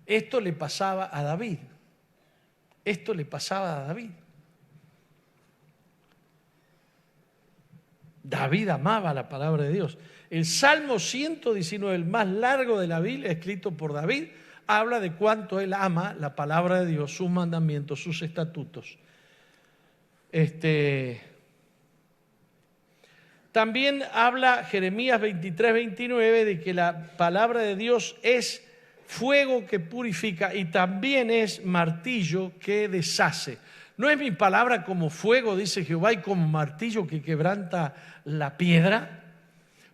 Esto le pasaba a David. Esto le pasaba a David. David amaba la palabra de Dios. El Salmo 119, el más largo de la Biblia, escrito por David, habla de cuánto él ama la palabra de Dios, sus mandamientos, sus estatutos. También habla Jeremías 23, 29 de que la palabra de Dios es fuego que purifica y también es martillo que deshace. ¿No es mi palabra como fuego, dice Jehová, y como martillo que quebranta la piedra?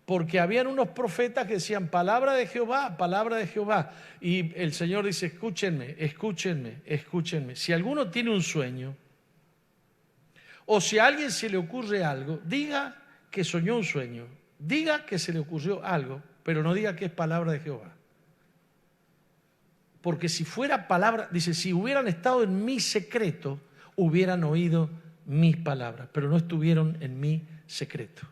Porque habían unos profetas que decían palabra de Jehová, palabra de Jehová. Y el Señor dice, escúchenme, escúchenme, escúchenme. Si alguno tiene un sueño, o si a alguien se le ocurre algo, diga que soñó un sueño, diga que se le ocurrió algo, pero no diga que es palabra de Jehová. Porque si fuera palabra, dice, si hubieran estado en mi secreto, hubieran oído mis palabras, pero no estuvieron en mi secreto.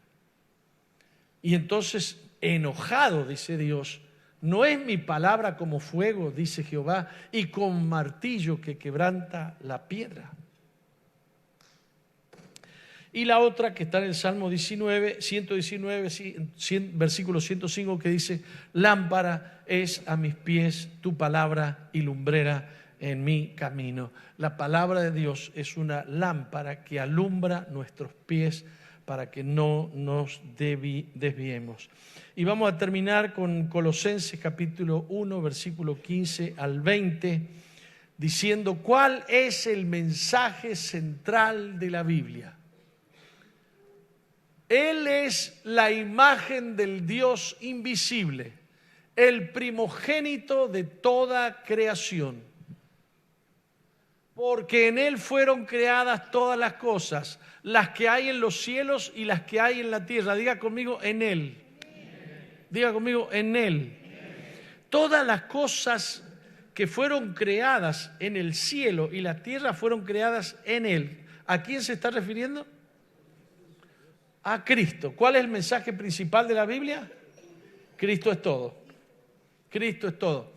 Y entonces, enojado, dice Dios, no es mi palabra como fuego, dice Jehová, y con martillo que quebranta la piedra. Y la otra que está en el Salmo 119, versículo 105, que dice, lámpara es a mis pies tu palabra y lumbrera en mi camino. La palabra de Dios es una lámpara que alumbra nuestros pies para que no nos desviemos. Y vamos a terminar con Colosenses capítulo 1, versículo 15 al 20, diciendo cuál es el mensaje central de la Biblia. Él es la imagen del Dios invisible, el primogénito de toda creación. Porque en Él fueron creadas todas las cosas, las que hay en los cielos y las que hay en la tierra. Diga conmigo, en Él. Diga conmigo, en Él. Todas las cosas que fueron creadas en el cielo y la tierra fueron creadas en Él. ¿A quién se está refiriendo? A Cristo. ¿Cuál es el mensaje principal de la Biblia? Cristo es todo. Cristo es todo.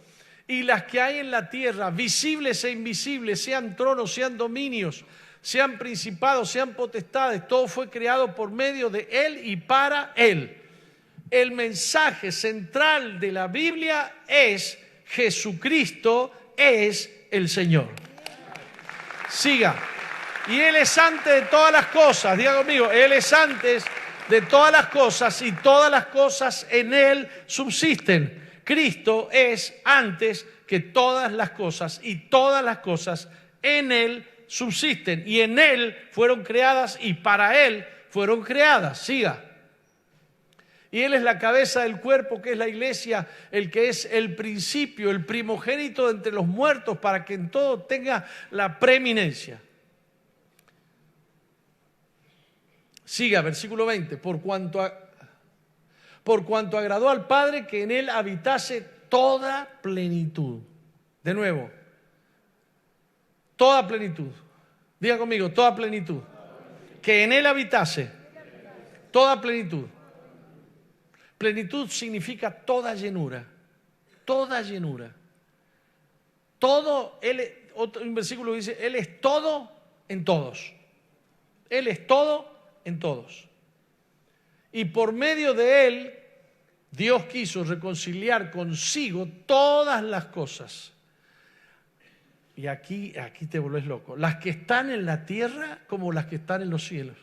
Y las que hay en la tierra, visibles e invisibles, sean tronos, sean dominios, sean principados, sean potestades, todo fue creado por medio de Él y para Él. El mensaje central de la Biblia es: Jesucristo es el Señor. Siga. Y Él es antes de todas las cosas. Diga conmigo, Él es antes de todas las cosas y todas las cosas en Él subsisten. Cristo es antes que todas las cosas y todas las cosas en Él subsisten. Y en Él fueron creadas y para Él fueron creadas. Siga. Y Él es la cabeza del cuerpo, que es la iglesia, el que es el principio, el primogénito de entre los muertos, para que en todo tenga la preeminencia. Siga, versículo 20. Por cuanto agradó al Padre que en Él habitase toda plenitud. De nuevo, toda plenitud. Diga conmigo, toda plenitud. Que en Él habitase toda plenitud. Plenitud significa toda llenura. Toda llenura. Todo, un versículo dice, Él es todo en todos. Él es todo en todos. Y por medio de Él, Dios quiso reconciliar consigo todas las cosas. Y aquí te volvés loco. Las que están en la tierra como las que están en los cielos.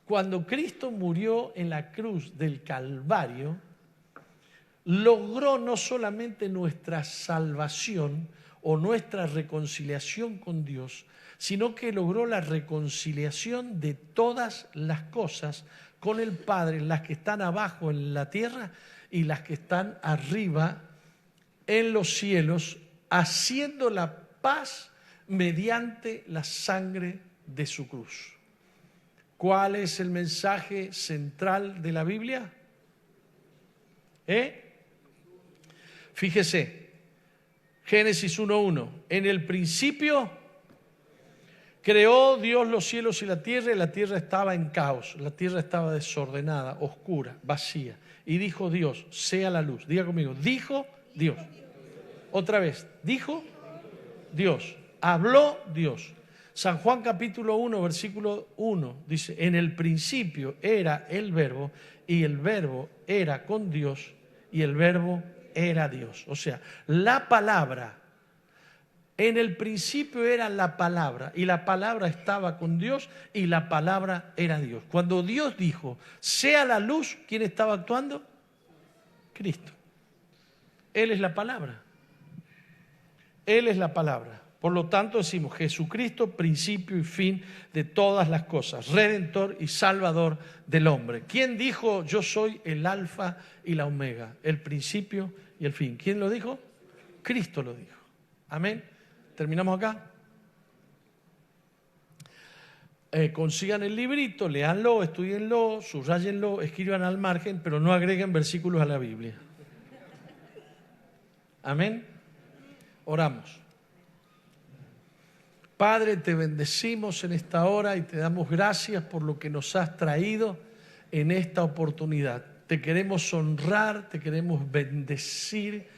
Cuando Cristo murió en la cruz del Calvario, logró no solamente nuestra salvación o nuestra reconciliación con Dios, sino que logró la reconciliación de todas las cosas con el Padre, las que están abajo en la tierra y las que están arriba en los cielos, haciendo la paz mediante la sangre de su cruz. ¿Cuál es el mensaje central de la Biblia? Fíjese, Génesis 1:1. En el principio creó Dios los cielos y la tierra estaba en caos, la tierra estaba desordenada, oscura, vacía. Y dijo Dios, sea la luz. Diga conmigo, dijo Dios. Otra vez, dijo Dios, habló Dios. San Juan capítulo 1, versículo 1, dice, en el principio era el verbo, y el verbo era con Dios, y el verbo era Dios. O sea, la palabra, en el principio era la palabra, y la palabra estaba con Dios, y la palabra era Dios. Cuando Dios dijo, sea la luz, ¿quién estaba actuando? Cristo. Él es la palabra. Él es la palabra. Por lo tanto decimos, Jesucristo, principio y fin de todas las cosas, Redentor y Salvador del hombre. ¿Quién dijo, yo soy el alfa y la omega, el principio y el fin? ¿Quién lo dijo? Cristo lo dijo. Amén. ¿Terminamos acá? Consigan el librito, léanlo, estudienlo, subrayenlo, escriban al margen, pero no agreguen versículos a la Biblia. Amén. Oramos. Padre, te bendecimos en esta hora y te damos gracias por lo que nos has traído en esta oportunidad. Te queremos honrar, te queremos bendecir,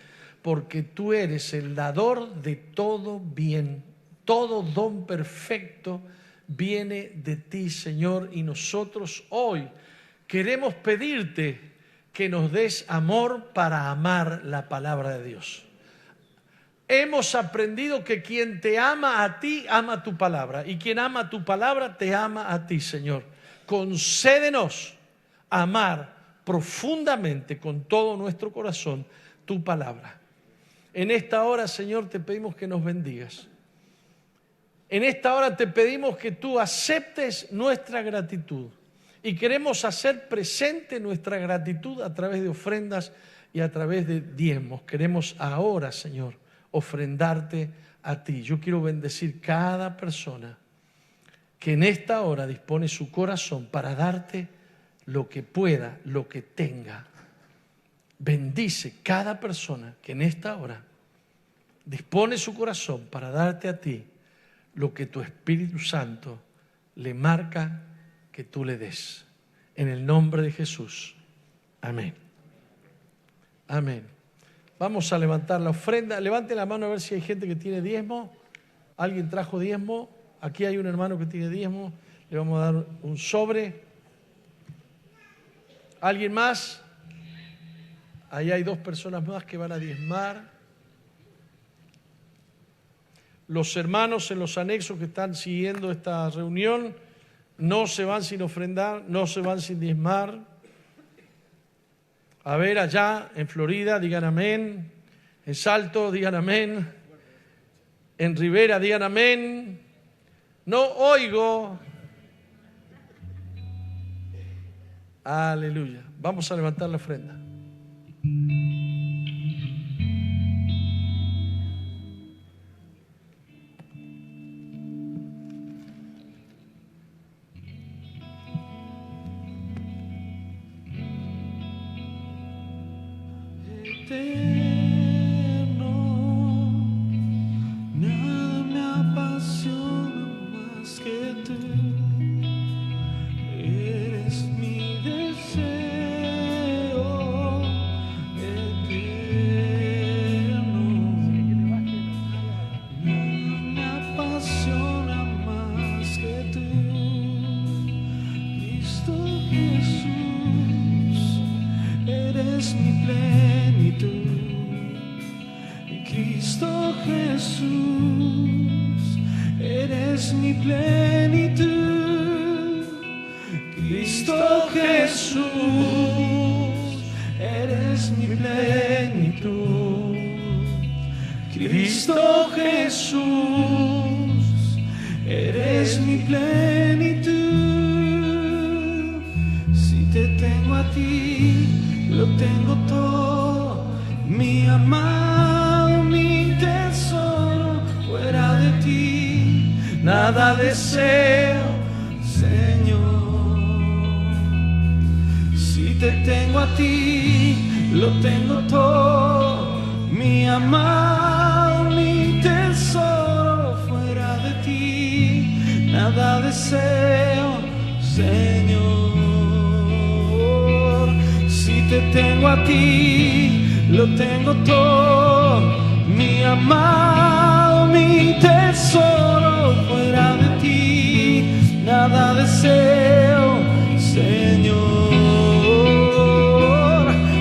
porque tú eres el dador de todo bien. Todo don perfecto viene de ti, Señor, y nosotros hoy queremos pedirte que nos des amor para amar la palabra de Dios. Hemos aprendido que quien te ama a ti, ama tu palabra. Y quien ama tu palabra, te ama a ti, Señor. Concédenos amar profundamente con todo nuestro corazón tu palabra. En esta hora, Señor, te pedimos que nos bendigas. En esta hora te pedimos que tú aceptes nuestra gratitud. Y queremos hacer presente nuestra gratitud a través de ofrendas y a través de diezmos. Queremos ahora, Señor, ofrendarte a ti. Yo quiero bendecir cada persona que en esta hora dispone su corazón para darte lo que pueda, lo que tenga. Bendice cada persona que en esta hora dispone su corazón para darte a ti lo que tu Espíritu Santo le marca que tú le des. En el nombre de Jesús. Amén. Amén. Vamos a levantar la ofrenda. Levante la mano a ver si hay gente que tiene diezmo. ¿Alguien trajo diezmo? Aquí hay un hermano que tiene diezmo. Le vamos a dar un sobre. ¿Alguien más? Ahí hay 2 personas más que van a diezmar. Los hermanos en los anexos que están siguiendo esta reunión no se van sin ofrendar, no se van sin diezmar. A ver, allá en Florida digan amén. En Salto digan amén. En Rivera digan amén. No oigo. Aleluya. Vamos a levantar la ofrenda. Eterno, nada me apasiona más que tú. Eres mi deseo eterno. Nada me apasiona más que tú. Cristo Jesús, eres mi plenitud. Cristo Jesús, eres mi plenitud. Cristo Jesús, eres mi plenitud. Cristo Jesús, eres mi plenitud. Si te tengo a ti, lo tengo todo, mi amado, mi tesoro. Fuera de ti, nada deseo, Señor. Si te tengo a ti, lo tengo todo, mi amado, mi tesoro. Fuera de ti, nada deseo, Señor. Si te tengo a ti, lo tengo todo, mi amado, mi tesoro. Fuera de ti, nada deseo, Señor.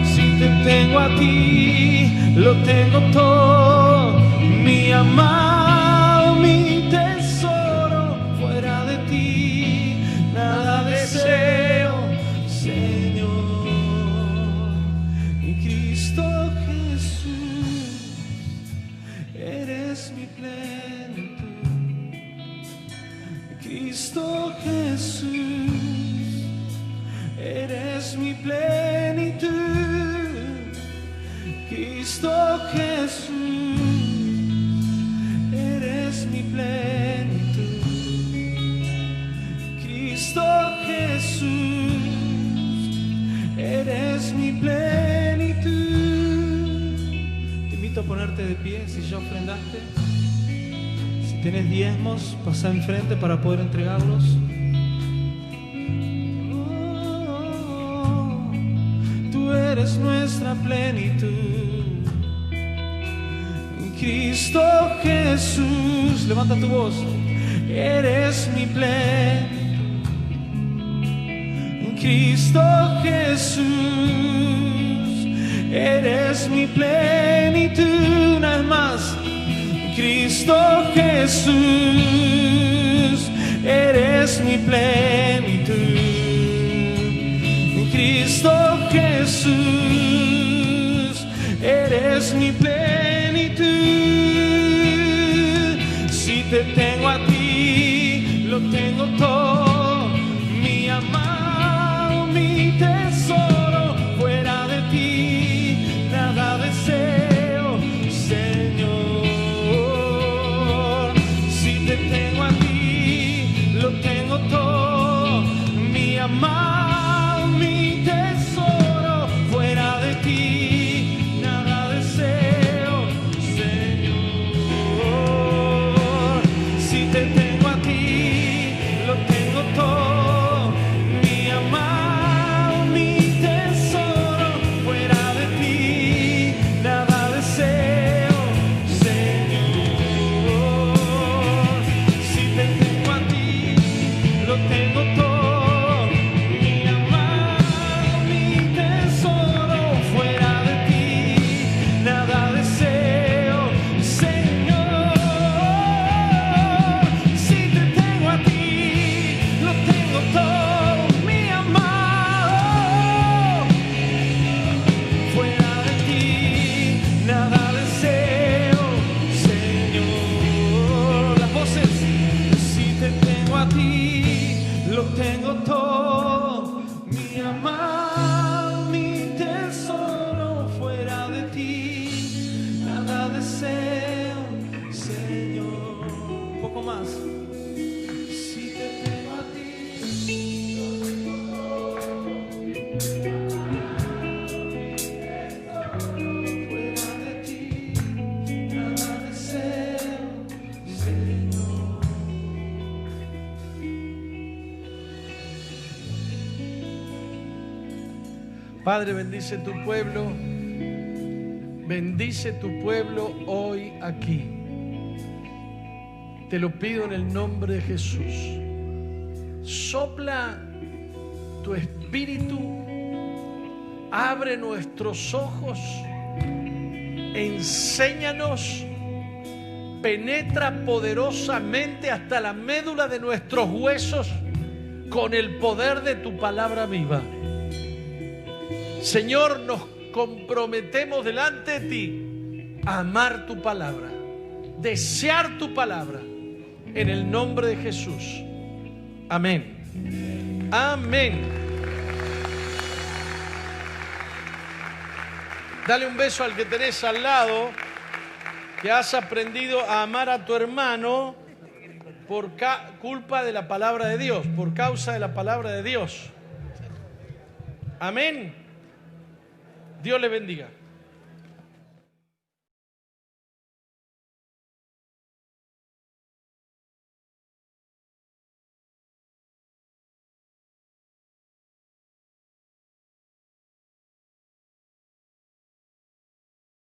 Si te tengo a ti, lo tengo todo, mi amado, mi tesoro. Fuera de ti, nada deseo, Señor. Cristo Jesús, eres mi plenitud. Cristo Jesús, eres mi plenitud. Cristo Jesús, eres mi plenitud. Cristo Jesús, eres mi plenitud. Te invito a ponerte de pie si ya ofrendaste. Si tienes diezmos, pasa enfrente para poder entregarlos. Tú eres nuestra plenitud. Cristo Jesús, levanta tu voz. Eres mi plenitud. Cristo Jesús, eres mi plenitud. Una vez más. Cristo Jesús, eres mi plenitud. Cristo Jesús, eres mi plenitud. Si te tengo a ti, lo tengo todo, mi amado, mi tesoro. Fuera de ti, nada deseo, Señor. Padre, bendice tu pueblo. Bendice tu pueblo hoy aquí. Te lo pido en el nombre de Jesús. Sopla tu espíritu, abre nuestros ojos, enséñanos, penetra poderosamente hasta la médula de nuestros huesos con el poder de tu palabra viva. Señor, nos comprometemos delante de ti a amar tu palabra, desear tu palabra, en el nombre de Jesús. Amén. Amén. Dale un beso al que tenés al lado, que has aprendido a amar a tu hermano por culpa de la palabra de Dios, por causa de la palabra de Dios. Amén. Dios le bendiga.